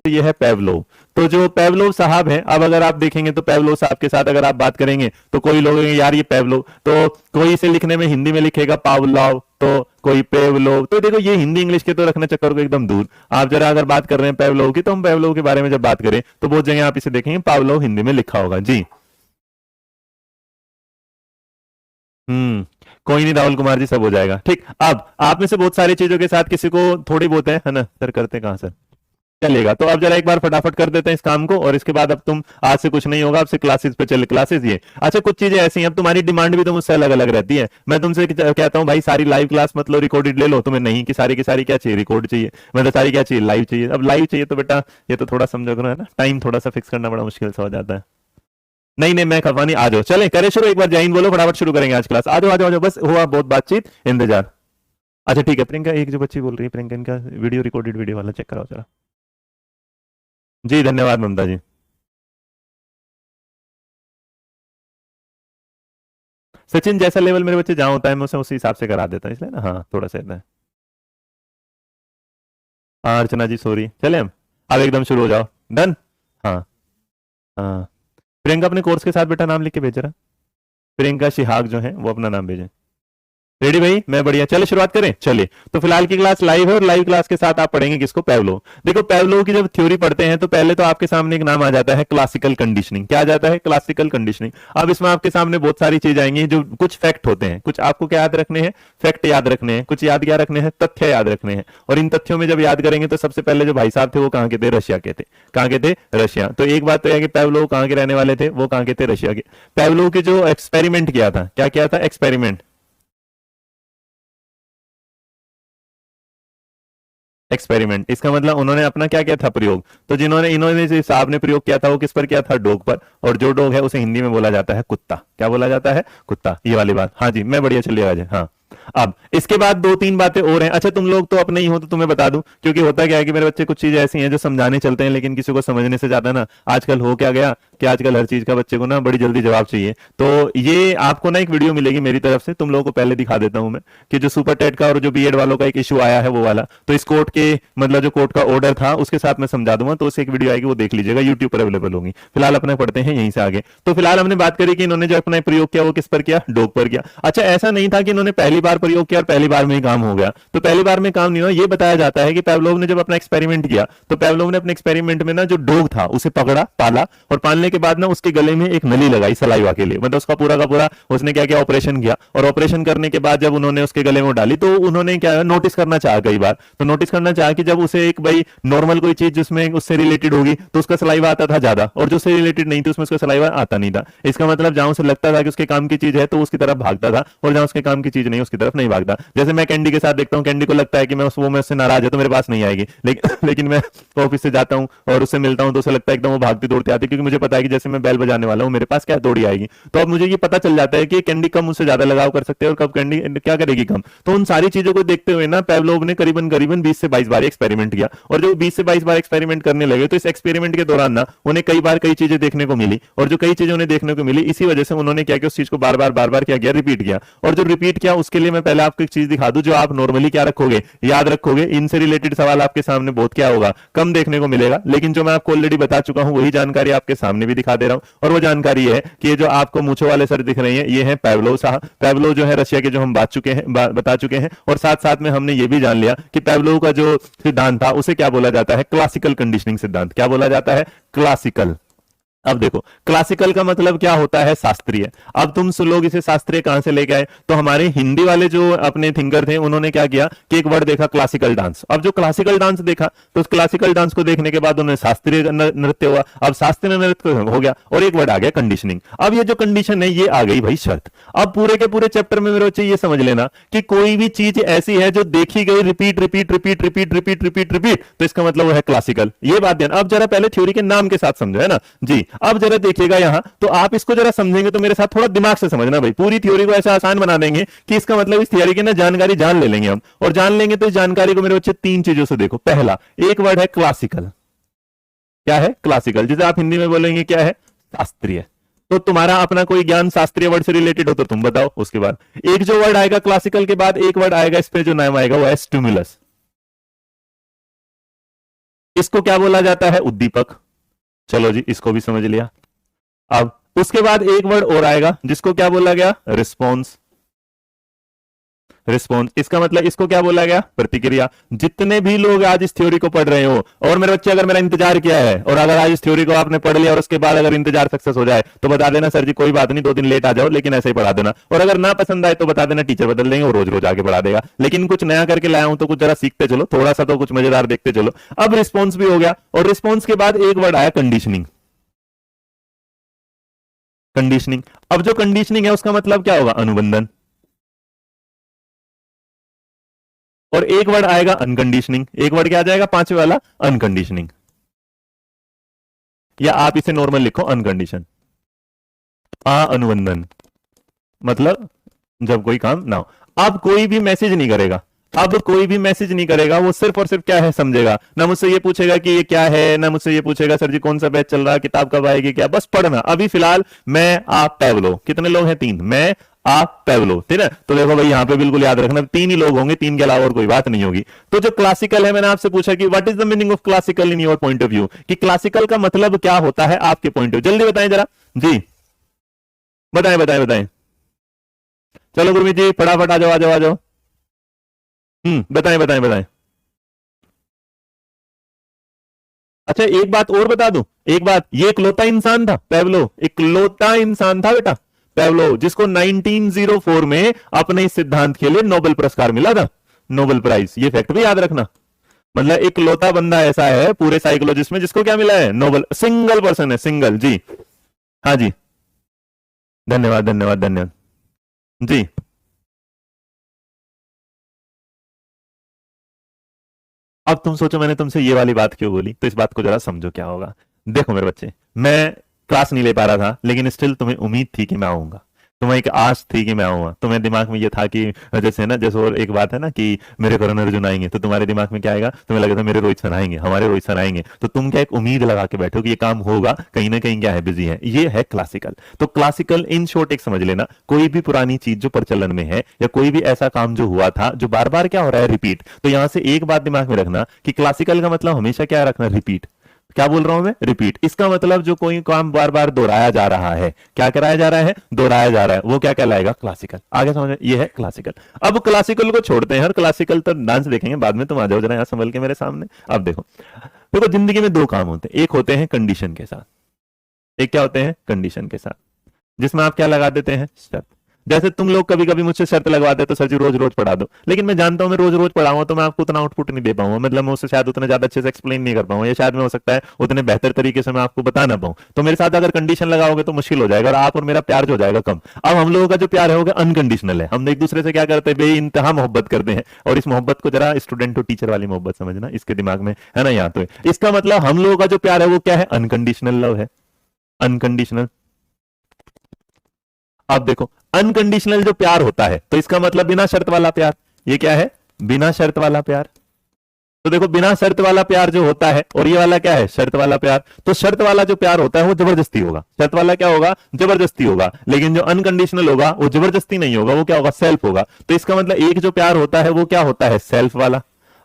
ये है पेवलोव। तो जो पेवलोव साहब हैं, अब अगर आप देखेंगे तो पेवलोव साहब के साथ अगर आप बात करेंगे तो कोई लोग यार ये पेवलोव, तो कोई इसे लिखने में हिंदी में लिखेगा पावलोव, तो कोई पेवलोव। तो देखो ये हिंदी इंग्लिश के तो रखने चक्कर को एकदम दूर। आप जरा अगर बात कर रहे हैं पेवलोव की, तो हम पेवलोव के बारे में जब बात करें तो बहुत जगह आप इसे देखेंगे पावलोव हिंदी में लिखा होगा जी। कोई नहीं राहुल कुमार जी, सब हो जाएगा ठीक। अब आप में से बहुत सारी चीजों के साथ किसी को थोड़ी बहुत है ना सर, करते कहां सर, चलेगा। तो अब जरा एक बार फटाफट कर देते हैं इस काम को, और इसके बाद अब तुम आज से कुछ नहीं होगा, आपसे क्लासेस पे चले, क्लासेस ये। अच्छा कुछ चीजें ऐसी हैं, अब तुम्हारी डिमांड भी तो मुझसे अलग अलग रहती है। मैं तुमसे कहता हूँ भाई सारी लाइव क्लास मतलब रिकॉर्डेड ले लो, तुम्हें नहीं कि सारी की सारी क्या चाहिए, रिकॉर्ड चाहिए, मतलब सारी क्या चाहिए, लाइव चाहिए। अब लाइव चाहिए तो बेटा ये तो थोड़ा समझो करो है ना, टाइम थोड़ा सा फिक्स करना बड़ा मुश्किल सा हो जाता है। नहीं नहीं मैं खफा नहीं, आ जाओ चले करें शुरू, एक बार जय हिंद बोलो, फटाफट शुरू करेंगे आज क्लास। आ जाओ आ जाओ आ जाओ, बस हुआ बहुत बातचीत, इंतजार। अच्छा ठीक है प्रियंका, एक जो बच्ची बोल रही है प्रियंका, इनका वीडियो रिकॉर्डेड वीडियो वाला चेक कराओ जरा। जी धन्यवाद ममता जी। सचिन जैसा लेवल मेरे बच्चे जहां होता है मैं उसे उसी हिसाब से करा देता हूँ, इसलिए ना हाँ थोड़ा सा इतना है। हाँ अर्चना जी सॉरी, चले हम अब एकदम शुरू हो जाओ। डन। हाँ हाँ प्रियंका अपने कोर्स के साथ बेटा नाम लिख के भेज रहा। प्रियंका शिहाग जो है वो अपना नाम भेजें। रेडी भाई, मैं बढ़िया, चले शुरुआत करें। चलिए तो फिलहाल की क्लास लाइव है, और लाइव क्लास के साथ आप पढ़ेंगे किसको, पेवलोव। देखो पेवलोव की जब थ्योरी पढ़ते हैं तो पहले तो आपके सामने एक नाम आ जाता है क्लासिकल कंडीशनिंग। क्या आ जाता है, क्लासिकल कंडीशनिंग। अब इसमें आपके सामने बहुत सारी चीज आएंगी, जो कुछ फैक्ट होते हैं, कुछ आपको क्या याद रखने हैं, फैक्ट याद रखने हैं, कुछ याद क्या रखने हैं, तथ्य याद रखने हैं। और इन तथ्यों में जब याद करेंगे तो सबसे पहले जो भाई साहब थे वो कहाँ के थे, रशिया के थे। कहाँ के थे, रशिया। तो एक बात तो है कि पेवलोव कहाँ के रहने वाले थे, वो कहाँ के थे, रशिया के। पेवलोव के जो एक्सपेरिमेंट किया था, क्या किया था, एक्सपेरिमेंट। एक्सपेरिमेंट इसका मतलब उन्होंने अपना क्या किया था, प्रयोग। तो जिन्होंने इन्होंने जो साहब ने प्रयोग किया था वो किस पर किया था, डॉग पर। और जो डॉग है उसे हिंदी में बोला जाता है कुत्ता। क्या बोला जाता है, कुत्ता। ये वाली बात, हाँ जी मैं बढ़िया, चलिए आज हाँ। अब इसके बाद दो तीन बातें और हैं। अच्छा तुम लोग तो अपने ही हो तो तुम्हें बता दूं, क्योंकि होता क्या है कि मेरे बच्चे कुछ चीजें ऐसी हैं जो समझाने चलते हैं लेकिन किसी को समझने से ज्यादा ना, आजकल हो क्या गया कि आजकल हर चीज का बच्चे को ना बड़ी जल्दी जवाब चाहिए। तो ये आपको ना एक वीडियो मिलेगी मेरी तरफ से, तुम लोगों को पहले दिखा देता हूं मैं, कि जो सुपर टेट का और जो बीएड वालों का एक इशू आया है वो वाला। तो इस कोर्ट के मतलब जो कोर्ट का ऑर्डर था उसके साथ मैं समझा दूंगा, तो उससे एक वीडियो आएगी वो देख लीजिएगा, यूट्यूब पर अवेलेबल होगी। फिलहाल अपने पढ़ते हैं यहीं से आगे। तो फिलहाल हमने बात करी कि इन्होंने जो अपना प्रयोग किया वो किस पर किया, डॉग पर किया। अच्छा ऐसा नहीं था कि इन्होंने पहली बार प्रयोग किया और पहली बार में ही काम हो गया। तो पहली बार में काम नहीं हुआ, ये बताया जाता है कि पेवलोव ने जब अपना एक्सपेरिमेंट किया तो पेवलोव ने अपने एक्सपेरिमेंट में ना जो डॉग था उसे पकड़ा, पाला, और पालने के बाद ना उसके गले में एक नली लगाई सलाइवा के लिए, मतलब उसका पूरा का पूरा उसने क्या किया, ऑपरेशन किया। और ऑपरेशन करने के बाद जब उन्होंने उसके गले में डाली तो उन्होंने क्या नोटिस करना चाहा कई बार, तो नोटिस करना चाहा कि जब उसे एक भाई नॉर्मल कोई चीज जिसमें उससे रिलेटेड होगी तो उसका सलाइवा आता था ज्यादा, और जो उससे रिलेटेड नहीं थी उसमें उसका सलाइवा आता नहीं था। इसका मतलब जहां उसे लगता था कि उसके काम की चीज है तो उसकी तरफ भागता था, और जहां उसके काम की चीज नहीं उसकी तरफ नहीं भागता। जैसे मैं कैंडी के साथ देखता हूँ, कैंडी को लगता है कि मैं वो मैं उससे नाराज है तो मेरे पास नहीं आएगी, लेकिन मैं ऑफिस से जाता हूँ और उससे मिलता हूँ तो उसे लगता है एकदम वो भागती दौड़ती आती है, क्योंकि मुझे पता है कि जैसे मैं बैल बजाने वाला हूँ मेरे पास क्या दौड़ी आएगी। तो अब मुझे ये पता चल जाता है कि कैंडी कब मुझसे ज्यादा लगाव कर सकते हैं और कब कैंडी क्या करेगी कम। तो उन सारी चीजों को देखते हुए ना पेवलोव ने करीबन करीबन 20 से 22 बार एक्सपेरिमेंट किया, और जो 20 से 22 बार एक्सपेरिमेंट करने लगे तो इस एक्सपेरिमेंट के दौरान ना उन्हें कई बार कई चीजें देखने को मिली, और जो कई चीजें उन्हें देखने को मिली इसी वजह से उन्होंने क्या किया, उस चीज को बार बार क्या किया, रिपीट किया। और जो रिपीट किया उसके लिए मैं पहले आपको एक चीज दिखा दूं जो आप नॉर्मली क्या रखोगे, याद रखोगे। इनसे रिलेटेड सवाल आपके सामने बहुत क्या होगा, कम देखने को मिलेगा, लेकिन जो मैं आपको ऑलरेडी बता चुका हूं वही जानकारी आपके सामने भी दिखा दे रहा हूं। और वो जानकारी है कि ये जो आपको मूछों वाले सर दिख रहे हैं ये है पेवलोव साहब। पेवलोव जो है रशिया के, जो हम बता चुके हैं। और साथ साथ में हमने ये भी जान लिया कि पेवलोव का जो सिद्धांत था उसे क्या बोला जाता है, क्लासिकल कंडीशनिंग सिद्धांत। क्या बोला जाता है, क्लासिकल। अब देखो क्लासिकल का मतलब क्या होता है, शास्त्रीय। अब तुम लोग इसे शास्त्रीय कहां से लेके आए, तो हमारे हिंदी वाले जो अपने थिंकर थे उन्होंने क्या किया कि एक वर्ड देखा क्लासिकल डांस। अब जो क्लासिकल डांस देखा तो उस क्लासिकल डांस को देखने के बाद उन्हें शास्त्रीय नृत्य हुआ। अब शास्त्रीय नृत्य हो गया और एक वर्ड आ गया कंडीशनिंग। अब ये जो कंडीशन है ये आ गई भाई शर्त। अब पूरे के पूरे चैप्टर में मेरे बच्चे ये समझ लेना कि कोई भी चीज ऐसी है जो देखी गई repeat repeat repeat repeat repeat repeat repeat, तो इसका मतलब वो है क्लासिकल। ये बात ध्यान, अब जरा पहले थ्योरी के नाम के साथ समझो, है ना जी। अब जरा देखिएगा यहां, तो आप इसको जरा समझेंगे तो मेरे साथ थोड़ा दिमाग से समझना भाई, पूरी थ्योरी को ऐसा आसान बना देंगे कि इसका मतलब इस थ्योरी की ना जानकारी जान ले लेंगे हम। और जान लेंगे तो इस जानकारी को मेरे बच्चे तीन चीजों से देखो। पहला एक वर्ड है क्लासिकल। क्या है, क्लासिकल, जिसे आप हिंदी में बोलेंगे क्या है, शास्त्रीय। तो तुम्हारा अपना कोई ज्ञान शास्त्रीय वर्ड से रिलेटेड हो तो तुम बताओ। उसके बाद एक जो वर्ड आएगा क्लासिकल के बाद, एक वर्ड आएगा इस पे जो नाम आएगा वो है स्टिमुलस। इसको क्या बोला जाता है? उद्दीपक। चलो जी, इसको भी समझ लिया। अब उसके बाद एक वर्ड और आएगा जिसको क्या बोला गया? रिस्पॉन्स। रिस्पॉन्स, इसका मतलब इसको क्या बोला गया? प्रतिक्रिया। जितने भी लोग आज इस थ्योरी को पढ़ रहे हो, और मेरे बच्चे अगर मेरा इंतजार किया है और अगर आज इस थ्योरी को आपने पढ़ लिया और उसके बाद अगर इंतजार सक्सेस हो जाए तो बता देना सर जी कोई बात नहीं, 2 दिन लेट आ जाओ लेकिन ऐसे ही पढ़ा देना। और अगर ना पसंद आए तो बता देना, टीचर बदल देंगे और रोज रोज आगे बढ़ा देगा। लेकिन कुछ नया करके लाया हूं तो कुछ जरा सीखते चलो, थोड़ा सा तो कुछ मजेदार देखते चलो। अब रिस्पॉन्स भी हो गया, और रिस्पॉन्स के बाद एक वर्ड आया कंडीशनिंग। कंडीशनिंग, अब जो कंडीशनिंग है उसका मतलब क्या होगा? अनुबंधन। और एक वर्ड आएगा अनकंडीशनिंग। एक वर्ड क्या आ जाएगा? पांचवे वाला, अनकंडीशनिंग। या आप इसे नॉर्मल लिखो, अनकंडीशन। अनुबंधन मतलब जब कोई काम ना हो। अब कोई भी मैसेज नहीं करेगा, अब कोई भी मैसेज नहीं करेगा, वो सिर्फ और सिर्फ क्या है समझेगा। ना मुझसे ये पूछेगा कि ये क्या है, ना मुझसे ये पूछेगा सर जी कौन सा बैच चल रहा है, किताब कब आएगी, क्या, बस पढ़ना। अभी फिलहाल मैं, आप, पैवलो। कितने लोग हैं? 3। मैं, आप, पैवलो, ठीक है। तो देखो भाई यहां पे बिल्कुल याद रखना 3 ही लोग होंगे, 3 के अलावा और कोई बात नहीं होगी। तो जो क्लासिकल है, मैंने आपसे पूछा कि what is the meaning of classical in your point of view, कि क्लासिकल का मतलब क्या होता है आपके पॉइंट ऑफ व्यू, जल्दी बताएं जरा जी, बताएं बताएं बताएं। चलो गुरमीत जी फटाफट आ जाओ आ जाओ आ जाओ। बताएं बताएं बताएं। अच्छा एक बात और बता दूं, एक बात, ये इकलौता इंसान था पैवलो, इकलौता इंसान था बेटा पैवलो, जिसको 1904 में अपने इस सिद्धांत के लिए नोबेल पुरस्कार मिला था, नोबेल प्राइज। ये फैक्ट भी याद रखना। मतलब इकलौता बंदा ऐसा है पूरे साइकोलॉजिस्ट में जिसको क्या मिला है? नोबेल। सिंगल पर्सन है, सिंगल जी। हाँ जी, धन्यवाद धन्यवाद धन्यवाद जी। अब तुम सोचो मैंने तुमसे ये वाली बात क्यों बोली, तो इस बात को जरा समझो क्या होगा। देखो मेरे बच्चे, मैं क्लास नहीं ले पा रहा था लेकिन स्टिल तुम्हें उम्मीद थी कि मैं आऊंगा, तुम्हें एक आस थी कि मैं आऊंगा, तुम्हें दिमाग में ये था कि जैसे ना, जैसे और एक बात है ना कि मेरे करण अर्जुन आएंगे, तो तुम्हारे दिमाग में क्या आएगा? तुम्हें लगता है मेरे रोहित सर आएंगे, हमारे रोहित सर आएंगे, तो तुम क्या एक उम्मीद लगा के बैठो कि ये काम होगा, कहीं ना कहीं क्या है, बिजी है। ये है क्लासिकल। तो क्लासिकल इन शॉर्ट एक समझ लेना, कोई भी पुरानी चीज जो प्रचलन में है या कोई भी ऐसा काम जो हुआ था जो बार बार क्या हो रहा है, रिपीट। तो यहां से एक बात दिमाग में रखना कि क्लासिकल का मतलब हमेशा क्या रखना? रिपीट। क्या बोल रहा हूं मैं? रिपीट। इसका मतलब जो कोई काम बार बार दोहराया जा रहा है, क्या कराया जा रहा है? दोहराया जा रहा है, वो क्या कहलाएगा? क्लासिकल। आगे समझ, ये है क्लासिकल। अब क्लासिकल को छोड़ते हैं और क्लासिकल तो डांस देखेंगे बाद में, तुम आ जाओ जरा यहां संभल के मेरे सामने। अब देखो, देखो जिंदगी में 2 काम होते हैं, एक होते हैं कंडीशन के साथ, एक क्या होते हैं? कंडीशन के साथ, जिसमें आप क्या लगा देते हैं? शर्त। जैसे तुम लोग कभी कभी मुझसे शर्त लगवाते हो तो सर जी रोज रोज पढ़ा दो, लेकिन मैं जानता हूं मैं रोज रोज पढ़ाऊंगा तो मैं आपको उतना आउटपुट नहीं दे पाऊंगा, मतलब मैं उसे शायद उतना ज्यादा अच्छे से एक्सप्लेन नहीं कर पाऊंगा, या शायद मैं हो सकता है उतने बेहतर तरीके से मैं आपको बता ना पाऊं। तो मेरे साथ अगर कंडीशन लगाओगे तो मुश्किल हो जाएगा और आप और मेरा प्यार जो हो जाएगा कम। अब हम लोगों का जो प्यार है वो अनकंडीशनल है, हम एक दूसरे से क्या करते हैं? बेइंतहा मोहब्बत करते हैं। और इस मोहब्बत को जरा स्टूडेंट और टीचर वाली मोहब्बत समझना, इसके दिमाग में है ना यहाँ। तो इसका मतलब हम लोगों का जो प्यार है वो क्या है? अनकंडीशनल लव है, अनकंडीशनल। अब देखो, अनकंडीशनल जो प्यार होता है तो इसका मतलब बिना शर्त वाला प्यार। ये क्या है? बिना शर्त वाला प्यार। तो देखो बिना शर्त वाला प्यार जो होता है, और ये वाला क्या है? शर्त वाला प्यार। तो शर्त वाला जो प्यार होता है वो जबरदस्ती होगा, शर्त वाला क्या होगा? जबरदस्ती होगा। लेकिन जो अनकंडीशनल होगा वो जबरदस्ती नहीं होगा, वो क्या होगा? सेल्फ होगा। तो इसका मतलब एक जो प्यार होता है वो क्या होता है? सेल्फ वाला।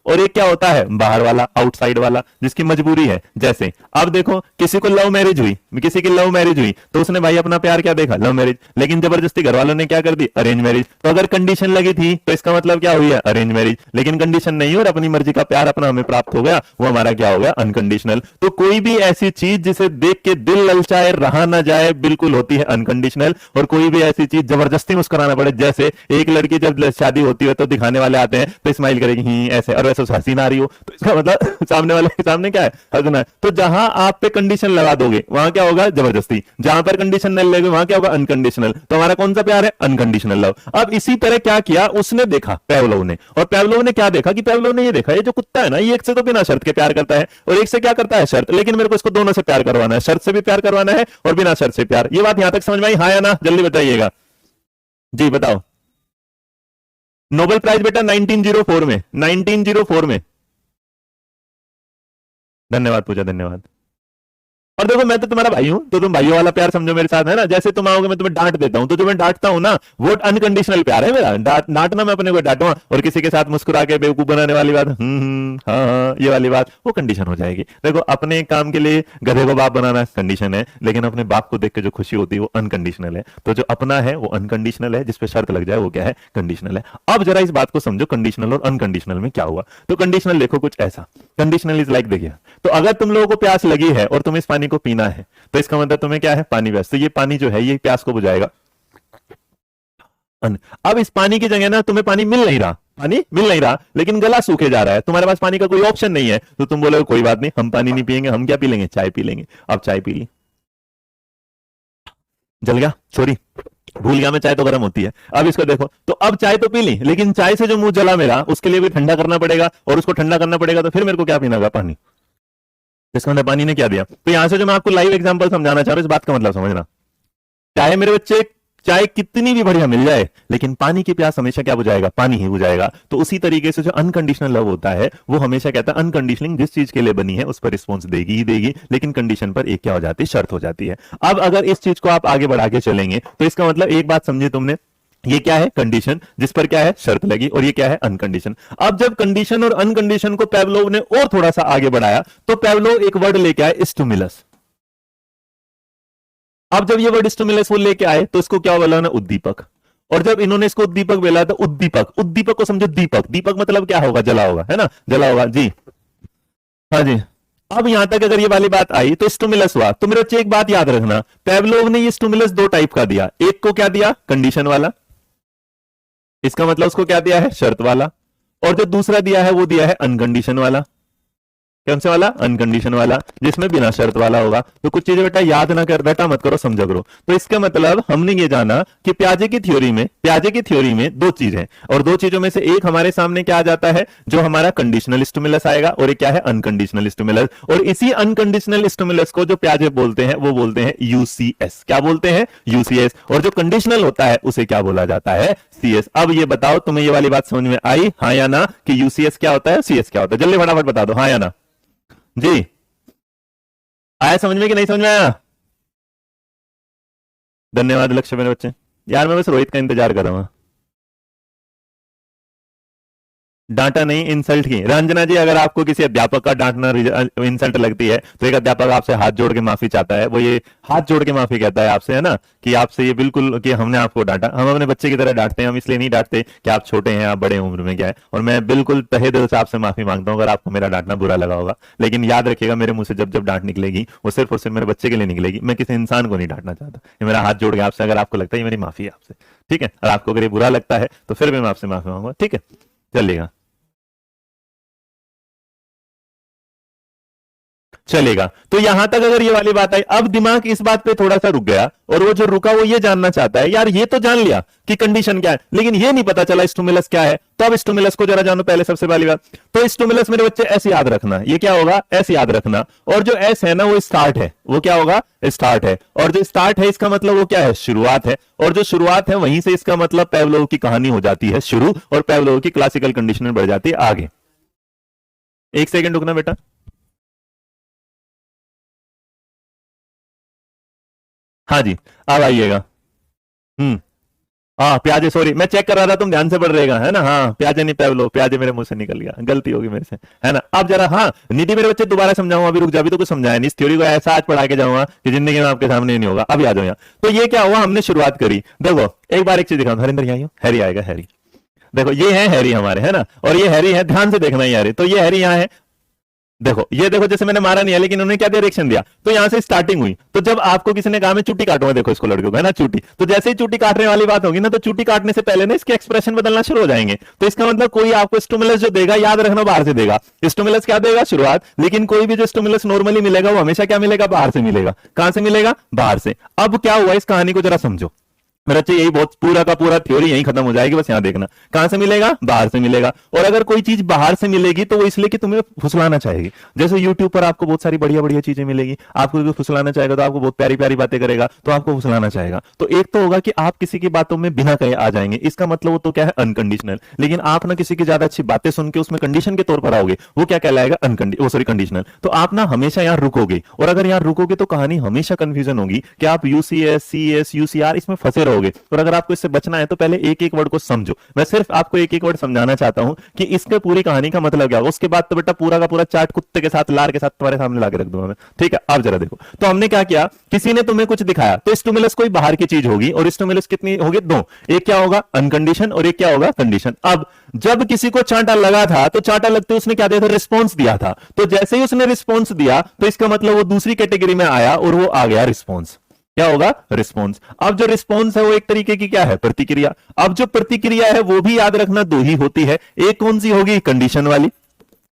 और एक क्या होता है? बाहर वाला, आउटसाइड वाला, जिसकी मजबूरी है। जैसे अब देखो, किसी को लव मैरिज हुई, किसी की लव मैरिज हुई तो उसने भाई अपना प्यार क्या देखा? Love marriage. लेकिन जबरदस्ती घर वालों ने क्या कर दी? Arrange marriage. तो अगर कंडीशन लगी थी तो इसका मतलब क्या हुई है? Arrange marriage. लेकिन कंडीशन नहीं और अपनी मर्जी का प्यार अपना हमें प्राप्त हो गया, वो हमारा क्या हो गया? अनकंडीशनल। तो कोई भी ऐसी चीज जिसे देख के दिल ललचाए, रहा ना जाए, बिल्कुल होती है अनकंडीशनल। और कोई भी ऐसी चीज जबरदस्ती मुस्कुराना पड़े, जैसे एक लड़की जब शादी होती है तो दिखाने वाले आते हैं तो स्माइल करेगी ऐसे, और वैसे हसीना आ रही हो, तो इसका मतलब सामने वाले के सामने क्या है? हंसना है। तो जहां आप पे कंडीशन लगा दोगे वहां क्या होगा? जबरदस्ती। जहां पर कंडीशन नहीं लगेगी वहां क्या होगा? अनकंडीशनल। तो हमारा कौन सा प्यार है? Unconditional love. अब इसी तरह क्या किया उसने, देखा पैवलोव ने, और पैवलोव ने क्या देखा कि पैवलोव ने ये देखा, ये जो कुत्ता है ना, ये एक से तो बिना शर्त के प्यार करता है और एक से क्या करता है? शर्त। लेकिन मेरे को इसको दोनों से प्यार करवाना है, शर्त से भी प्यार करवाना है और बिना शर्त से प्यार। ये बात यहां तक समझ में आई? हाँ या ना? जल्दी बताइएगा जी, बताओ। नोबेल प्राइज बेटा 1904 में, 1904 में। धन्यवाद पूजा, धन्यवाद। और देखो मैं तो तुम्हारा भाई हूं, तो तुम भाइयों वाला प्यार समझो मेरे साथ, है ना। जैसे तुम आओगे मैं तुम्हें डांट देता हूं, तो जो मैं डांटता हूं ना वो अनकंडीशनल प्यार है मेरा। डांटना मैं अपने को डांटूंगा, और किसी के साथ मुस्कुरा के बेवकूफ बनाने वाली बात, हाँ हाँ ये वाली बात, वो कंडीशन हो जाएगी। देखो अपने काम के लिए गधे को बाप बनाना कंडीशन है, लेकिन अपने बाप को देख के जो खुशी होती है वो अनकंडीशनल है। तो जो अपना है वो अनकंडीशनल है, जिसपे शर्त लग जाए वो क्या है, कंडीशनल है। अब जरा इस बात को समझो कंडीशनल और अनकंडीशनल में क्या हुआ। तो कंडीशनल देखो कुछ ऐसा, कंडीशनल इज लाइक, देखिए तो अगर तुम लोगों को प्यास लगी है और तुम्हें इस पानी को पीना है, तो इसका मतलब तुम्हें क्या है, पानी प्यास, तो ये पानी जो है ये प्यास को बुझाएगा। अब इस पानी की जगह ना तुम्हें पानी मिल नहीं रहा, पानी मिल नहीं रहा, लेकिन गला सूखे जा रहा है, तुम्हारे पास पानी का कोई ऑप्शन नहीं है, तो तुम बोलोगे कोई बात नहीं, हम पानी नहीं पिएंगे, हम क्या पी लेंगे, चाय पी लेंगे। अब चाय पी ली, जल गया, सॉरी भूल गया मैं, चाय तो गर्म होती है। अब इसको देखो, तो अब चाय तो पी ली, लेकिन चाय से जो मुंह जला मेरा, उसके लिए भी ठंडा करना पड़ेगा, और उसको ठंडा करना पड़ेगा तो फिर मेरे को क्या पीना होगा, पानी। इसका मतलब पानी ने क्या दिया। तो यहां से जो मैं आपको लाइव एग्जांपल समझाना चाह रहा हूं, इस बात का मतलब समझना, चाहे मेरे बच्चे चाय कितनी भी बढ़िया मिल जाए, लेकिन पानी की प्यास हमेशा क्या बुझाएगा, पानी ही बुझाएगा। तो उसी तरीके से जो अनकंडीशनल लव होता है वो हमेशा कहता है अनकंडीशनल, जिस चीज के लिए बनी है उस पर रिस्पॉन्स देगी ही देगी, लेकिन कंडीशन पर एक क्या हो जाती है, शर्त हो जाती है। अब अगर इस चीज को आप आगे बढ़ा के चलेंगे तो इसका मतलब एक बात समझे तुमने, ये क्या है, कंडीशन, जिस पर क्या है, शर्त लगी, और ये क्या है, अनकंडीशन। अब जब कंडीशन और अनकंडीशन को पेवलोव ने और थोड़ा सा आगे बढ़ाया, तो पेवलोव एक वर्ड लेके आए, स्टिमुलस। अब जब ये वर्ड स्टिमुलस वो लेके आए तो इसको क्या बोला ना, उद्दीपक। और जब इन्होंने इसको उद्दीपक बोला तो उद्दीपक, उद्दीपक को समझो दीपक, दीपक मतलब क्या होगा, जला होगा, है ना, जला होगा जी, हाँ जी। अब यहां तक अगर ये वाली बात आई तो स्टिमुलस हुआ। तो मेरे बच्चे एक बात याद रखना, पेवलोव ने ये स्टिमुलस दो टाइप का दिया, एक को क्या दिया, कंडीशन वाला, इसका मतलब उसको क्या दिया है, शर्त वाला, और जो दूसरा दिया है वो दिया है अनकंडीशन वाला। कौन से वाला, अनकंडीशन वाला, जिसमें बिना शर्त वाला होगा। तो कुछ चीजें बेटा याद ना कर, बेटा मत करो, समझा करो। तो इसका मतलब हमने ये जाना कि प्याजे की थ्योरी में दो चीज है, और दो चीजों में से एक हमारे सामने क्या आ जाता है, जो हमारा कंडीशनल स्टिमुलस आएगा, और एक क्या है, अनकंडीशनल स्टिमुलस। और इसी अनकंडीशनल स्टिमुलस को जो प्याजे बोलते हैं वो बोलते हैं यूसीएस। क्या बोलते हैं, यूसीएस। और जो कंडीशनल होता है उसे क्या बोला जाता है, सीएस। अब ये बताओ तुम्हें ये वाली बात समझ में आई, हाँ या ना, कि यूसीएस क्या होता है, सीएस क्या होता है, जल्दी फटाफट बता दो, हाँ या ना जी। आया समझ में कि नहीं समझ में आया। धन्यवाद लक्ष्य मेरे बच्चे। यार मैं बस रोहित का इंतजार कर रहा हूं। डांटा नहीं, इंसल्ट की। रंजना जी अगर आपको किसी अध्यापक का डांटना इंसल्ट लगती है तो एक अध्यापक आपसे हाथ जोड़ के माफी चाहता है, वो ये हाथ जोड़ के माफी कहता है आपसे, है ना, कि आपसे ये बिल्कुल कि हमने आपको डांटा। हम अपने बच्चे की तरह डांटते हैं, हम इसलिए नहीं डांटते कि आप छोटे हैं, आप बड़े उम्र में क्या है। और मैं बिल्कुल तहे दिल से आपसे माफी मांगता हूं अगर आपको मेरा डांटना बुरा लगा होगा, लेकिन याद रखिएगा मेरे मुंह से जब जब डांट निकलेगी वो सिर्फ और सिर्फ मेरे बच्चे के लिए निकलेगी, मैं किसी इंसान को नहीं डांटना चाहता। ये मेरा हाथ जोड़ के आपसे, अगर आपको लगता है ये मेरी माफी है आपसे, ठीक है। और आपको अगर ये बुरा लगता है तो फिर भी मैं आपसे माफी मांगूंगा, ठीक है, चलिएगा चलेगा। तो यहां तक अगर ये वाली बात आई, अब दिमाग इस बात पे थोड़ा सा रुक गया, और वो जो रुका वो ये जानना चाहता है, यार ये तो जान लिया कि कंडीशन क्या है, लेकिन ये नहीं पता चला स्टिमुलस क्या है। तो अब स्टिमुलस को जरा जानो पहले, सबसे पहली बात तो स्टिमुलस मेरे बच्चे ऐसे याद रखना, ये क्या होगा, ऐसे याद रखना। और जो एस है ना वो स्टार्ट है, वो क्या होगा, स्टार्ट है। और जो स्टार्ट है इसका मतलब वो क्या है, शुरुआत है। और जो शुरुआत है वहीं से इसका मतलब पेवलोव की कहानी हो जाती है शुरू, और पेवलोव की क्लासिकल कंडीशन में बढ़ जाती है आगे। एक सेकंड रुकना बेटा। हाँ जी, अब आइएगा। हम्म, हाँ प्याजे, सॉरी मैं चेक कर रहा था तुम ध्यान से पढ़ रहेगा, है ना। हाँ प्याजे नहीं पेवलो, प्याजे मेरे मुंह से निकल गया, गलती होगी मेरे से, है ना। अब जरा हाँ निधि मेरे बच्चे दोबारा समझाऊंगा, अभी रुक जा, अभी तो कुछ समझाया नहीं। इस थ्योरी को ऐसा आज पढ़ा के जाऊंगा कि जिंदगी में आपके सामने नहीं होगा। अभी आ जाओ यहाँ। तो ये क्या हुआ, हमने शुरुआत करी। देखो एक बार एक चीज दिखाऊं, हरिंदर यहाँ हैरी आएगा, हैरी देखो ये है हैरी हमारे, है ना, और ये हैरी है, ध्यान से देखना यार। तो ये हैरी यहाँ है, देखो ये देखो, जैसे मैंने मारा नहीं है लेकिन उन्होंने क्या डायरेक्शन दिया, तो यहां से स्टार्टिंग हुई। तो जब आपको किसी ने कहा मैं चुट्टी काटूंगा, देखो इसको लड़के को, है ना, चुट्टी, तो जैसे ही चुट्टी काटने वाली बात होगी ना, तो चुट्टी काटने से पहले ना इसके एक्सप्रेशन बदलना शुरू हो जाएंगे। तो इसका मतलब कोई आपको स्टिमुलस जो देगा, याद रखना, बाहर से देगा। स्टिमुलस क्या देगा, शुरुआत, लेकिन कोई भी जो स्टिमुलस नॉर्मली मिलेगा वो हमेशा क्या मिलेगा, बाहर से मिलेगा। कहां से मिलेगा, बाहर से। अब क्या हुआ, इस कहानी को जरा समझो। मेरा चाहिए यही बहुत पूरा का पूरा थ्योरी यही खत्म हो जाएगी, बस यहां देखना कहां से मिलेगा, बाहर से मिलेगा। और अगर कोई चीज बाहर से मिलेगी तो वो इसलिए कि तुम्हें फुसलाना चाहेगी। जैसे यूट्यूब पर आपको बहुत सारी बढ़िया बढ़िया चीजें मिलेगी, आपको फुसलाना चाहेगा तो आपको बहुत प्यारी प्यारी बातें करेगा तो आपको फुसलाना चाहेगा। तो एक तो होगा कि आप किसी की बातों में बिना कहे आ जाएंगे, इसका मतलब वो तो क्या है, अनकंडीशनल। लेकिन आप ना किसी की ज्यादा अच्छी बातें सुन के उसमें कंडीशन के तौर पर आओगे, वो क्या कहलाएगा, कंडीशनल। तो आप ना हमेशा यहां रुकोगे, और अगर यहां रुकोगे तो कहानी हमेशा कंफ्यूजन होगी कि आप यूसीएस, सीएस, यूसीआर इसमें फंसे रहोगे। और अगर आपको इससे बचना है तो पहले एक एक वर्ड को समझो। मैं सिर्फ आपको एक एक वर्ड समझाना चाहता हूं कि इसके पूरी कहानी का मतलब क्या होगा। उसके बाद तो बेटा पूरा का पूरा चार्ट कुत्ते के साथ, लार के साथ तुम्हारे सामने लाके रख दूंगा मैं, ठीक है। आप जरा देखो, तो हमने क्या किया, किसी ने तुम्हें कुछ दिखाया तो स्टिमुलस कोई बाहर की चीज होगी, और स्टिमुलस कितनी होगी, दो। एक क्या होगा, अनकंडीशन, और एक क्या होगा, कंडीशन। अब जब किसी को चांटा लगा था तो चांटा लगते उसने क्या दिया था, रिस्पॉन्स दिया था। तो जैसे ही उसने रिस्पॉन्स दिया तो इसका मतलब वो दूसरी कैटेगरी में आया और वो आ गया रिस्पॉन्स। क्या होगा, रिस्पॉन्स। अब जो रिस्पॉन्स है वो एक तरीके की क्या है, प्रतिक्रिया। अब जो प्रतिक्रिया है वो भी याद रखना दो ही होती है, एक कौन सी होगी, कंडीशन वाली,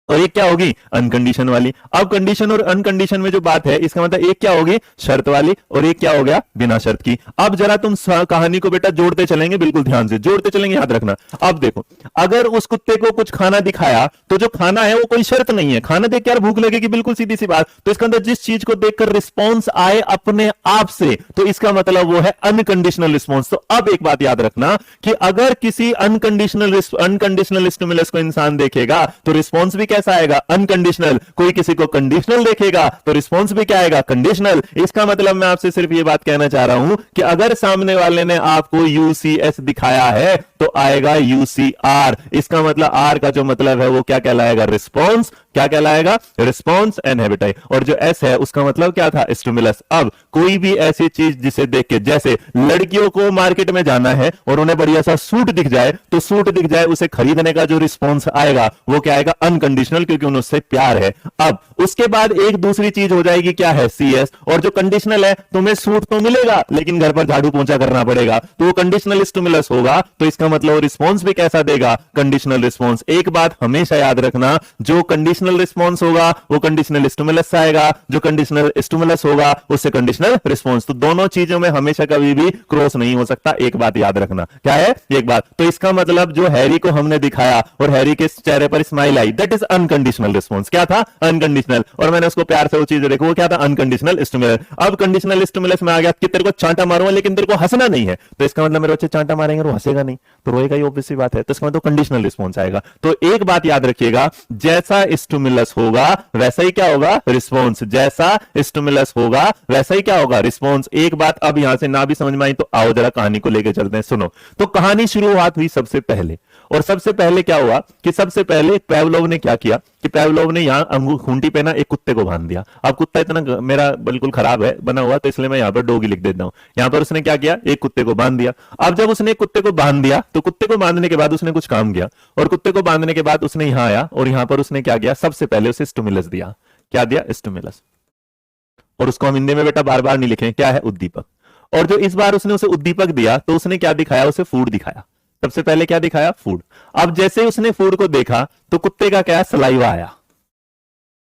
और एक क्या होगी, अनकंडीशन वाली। अब कंडीशन और अनकंडीशन में जो बात है, इसका मतलब एक क्या होगी, शर्त वाली, और एक क्या हो गया, बिना शर्त की। अब जरा तुम कहानी को बेटा जोड़ते चलेंगे, बिल्कुल ध्यान से जोड़ते चलेंगे, याद रखना। अब देखो, अगर उस कुत्ते को कुछ खाना दिखाया तो जो खाना है वो कोई शर्त नहीं है, खाना देख के यार भूख लगेगी, बिल्कुल सीधी सी बात। तो इसके अंदर जिस चीज को देखकर रिस्पॉन्स आए अपने आप से, तो इसका मतलब वो है अनकंडीशनल रिस्पॉन्स। तो अब एक बात याद रखना कि अगर किसी अनकंडीशनल स्टिमुलस को इंसान देखेगा तो रिस्पॉन्स भी कैसा आएगा, अनकंडीशनल। कोई किसी को कंडीशनल देखेगा तो रिस्पॉन्स भी क्या आएगा, कंडीशनल। इसका मतलब मैं आपसे सिर्फ ये बात कहना चाह रहा हूं कि अगर सामने वाले ने आपको यूसीएस दिखाया है तो आएगा यूसीआर। इसका मतलब आर का जो मतलब है वो क्या कहलाएगा, रिस्पॉन्स। क्या कहलाएगा, रिस्पॉन्स एंड हैबिटाई। और जो एस है उसका मतलब क्या था, स्टिमुलस। अब कोई भी ऐसी चीज जिसे देख के, जैसे लड़कियों को मार्केट में जाना है और उन्हें बढ़िया सा सूट दिख जाए, तो सूट दिख जाए, उसे खरीदने का जो रिस्पॉन्स आएगा वो क्या आएगा, अनकंडीशनल, क्योंकि उन्हें उससे प्यार है। अब उसके बाद एक दूसरी चीज हो जाएगी, क्या है, सीएस। और जो कंडीशनल है, तुम्हें सूट तो मिलेगा लेकिन घर पर झाड़ू पोंछा करना पड़ेगा, तो वो कंडीशनल स्टिमुलस होगा। तो इसका मतलब रिस्पॉन्स भी कैसा देगा, कंडीशनल रिस्पॉन्स। एक बात हमेशा याद रखना, जो कंडीशनल रिस्पॉन्स होगा वो कंडीशनल स्टिमुलस आएगा, जो कंडीशनल स्टिमुलस होगा उससे कंडीशनल रिस्पॉन्स। तो दोनों चीजों में हमेशा कभी भी क्रॉस नहीं हो सकता, एक बात याद रखना। क्या है, एक बात। तो इसका मतलब जो हैरी को हमने दिखाया और हैरी के चेहरे पर smile I, that is unconditional response. क्या था, अनकंडीशनल। और मैंने उसको प्यार से वो चीज देखो, वो क्या था, अनकंडीशनल स्टिमुलस। अब कंडीशनल स्टिमुलस में आ गया कि तेरे को चांटा मारूंगा लेकिन तेरे को हंसना नहीं है, तो इसका मतलब मेरे बच्चे चांटा मारेंगे और हंसेगा नहीं, तो रोएगा ही, ऑब्वियस सी बात है। तो इसका मतलब कंडीशनल रिस्पॉन्स आएगा। तो एक बात याद रखिएगा, जैसा स्टिमुलस होगा वैसा ही क्या होगा, रिस्पॉन्स। जैसा स्टिमुलस होगा वैसा ही क्या होगा, रिस्पॉन्स। एक बात अब यहां से ना भी समझ में आई तो आओ जरा कहानी को लेकर चलते हैं, सुनो। तो कहानी शुरुआत हुई सबसे पहले, और सबसे पहले क्या हुआ कि सबसे पहले पेवलोव ने क्या किया कि पेवलोव ने यहां खूंटी पे ना एक कुत्ते को बांध दिया। अब कुत्ता इतना मेरा बिल्कुल खराब है बना हुआ, तो इसलिए मैं यहां पर डॉगी लिख देता हूं। यहां पर उसने क्या किया, एक कुत्ते को बांध दिया। अब जब उसने एक कुत्ते को बांध दिया तो कुत्ते को बांधने के बाद उसने कुछ काम किया, और कुत्ते को बांधने के बाद उसने यहां आया और यहां पर उसने क्या किया, सबसे पहले उसे स्टिमुलस दिया। क्या दिया, स्टिमुलस। और उसको हम हिंदी में बेटा बार बार नहीं लिखें, क्या है, उद्दीपक। और जो इस बार उसने उसे उद्दीपक दिया तो उसने क्या दिखाया, उसे फूड दिखाया। सबसे पहले क्या दिखाया, फूड। अब जैसे उसने फूड को देखा तो कुत्ते का क्या, सलाइवा आया,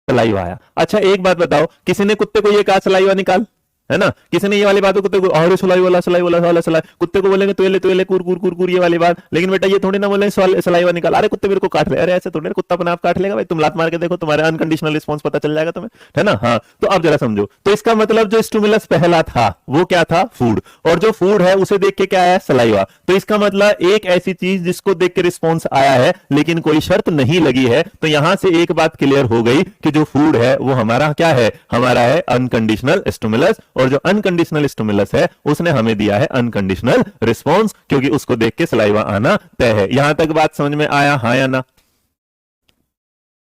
सलाइवा आया। अच्छा एक बात बताओ, किसी ने कुत्ते को ये कहा सलाइवा निकाल, है ना, किसी ने ये वाली बात कुत्ते को, और सलाई वाला सलाई वाला सलाई सलाई, कुत्ते को बोलेंगे तो ये कुर कुर कुर कुर ये वाली बात। लेकिन बेटा ये थोड़ी ना बोले सलाइवा निकाल, अरे कुत्ते मेरे को काट ले, अरे ऐसे थोड़ी ना कुत्ता अपने आप काट लेगा भाई, तुम लात मार के देखो, तुम्हारे अनकंडीशनल रिस्पॉन्स पता चल जाएगा तुम्हें, है ना। हाँ, तो अब जरा समझो, तो इसका मतलब जो स्टिमुलस पहला था वो क्या था, फूड। और जो फूड है उसे देख के क्या आया, सलाइवा। तो इसका मतलब एक ऐसी चीज जिसको देख के रिस्पॉन्स आया है लेकिन कोई शर्त नहीं लगी है। तो यहां से एक बात क्लियर हो गई कि जो फूड है वो हमारा क्या है, हमारा है अनकंडीशनल स्टिमुलस, और जो अनकंडीशनल स्टिमुलस है उसने हमें दिया है अनकंडीशनल रिस्पॉन्स, क्योंकि उसको देख के सलाइवा आना तय है। यहां तक बात समझ में आया, हाँ या ना।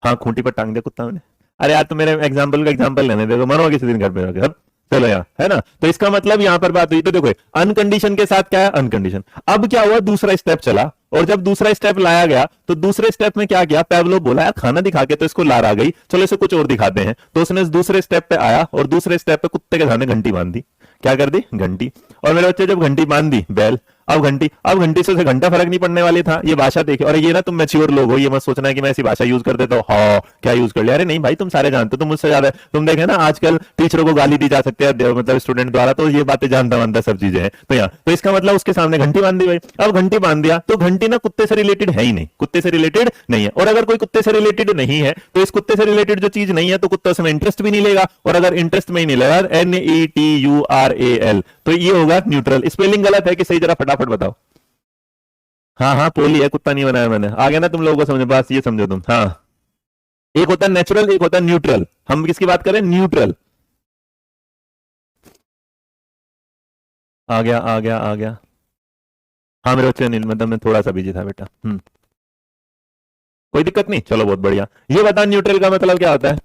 हाँ, खूंटी पर टांग दिया कुत्ता मैंने, अरे यार तो मेरे एग्जाम्पल का एग्जाम्पल लेने दे, मरो किसी दिन घर पे, चलो यार, है ना। तो इसका मतलब यहां पर बात हुई, तो देखो अनकंडीशन के साथ क्या है, अनकंडीशन। अब क्या हुआ, दूसरा स्टेप चला, और जब दूसरा स्टेप लाया गया तो दूसरे स्टेप में क्या किया, पेवलोव बोला यार खाना दिखा के तो इसको लार आ गई, चलो इसे कुछ और दिखाते हैं। तो उसने दूसरे स्टेप पे आया और दूसरे स्टेप पे कुत्ते के सामने घंटी बांध दी। क्या कर दी, घंटी। और मेरे बच्चे जब घंटी बांध दी, बैल। अब घंटी से घंटा फर्क नहीं पड़ने वाली था। ये भाषा देखे, और ये ना तुम मैच्योर लोग हो, ये मत सोचना कि मैं ऐसी भाषा यूज कर देता हूँ, हाँ क्या यूज कर लिया, अरे नहीं भाई, तुम सारे जानते हो, तुम मुझसे ज्यादा। तुम देखे ना आजकल टीचरों को गाली दी जा सकती है मतलब स्टूडेंट द्वारा, तो ये बातें जानता मानता सब चीजें हैं। तो यहाँ तो इसका मतलब उसके सामने घंटी बांध दी भाई। अब घंटी बांध दिया तो घंटी ना कुत्ते से रिलेटेड है ही नहीं, कुत्ते से रिलेटेड नहीं है। और अगर कोई कुत्ते से रिलेटेड नहीं है तो इस कुत्ते से रिलेटेड जो चीज नहीं है तो कुत्ता उसमें इंटरेस्ट भी नहीं लेगा, और अगर इंटरेस्ट में ही नहीं लेगा, NETURAL, तो ये होगा न्यूट्रल। स्पेलिंग गलत है कि सही, जरा फटाफट बताओ। हाँ हाँ पोली है, कुत्ता नहीं बनाया मैंने। आ गया ना तुम लोगों को समझ, बस ये समझो तुम। हाँ, एक होता है नेचुरल, एक होता है न्यूट्रल। हम किसकी बात करें? न्यूट्रल। आ गया आ गया आ गया। हाँ मेरे बच्चे अनिल, मतलब मैं थोड़ा सा बिजी था बेटा। कोई दिक्कत नहीं, चलो बहुत बढ़िया। ये बता न्यूट्रल का मतलब क्या होता है?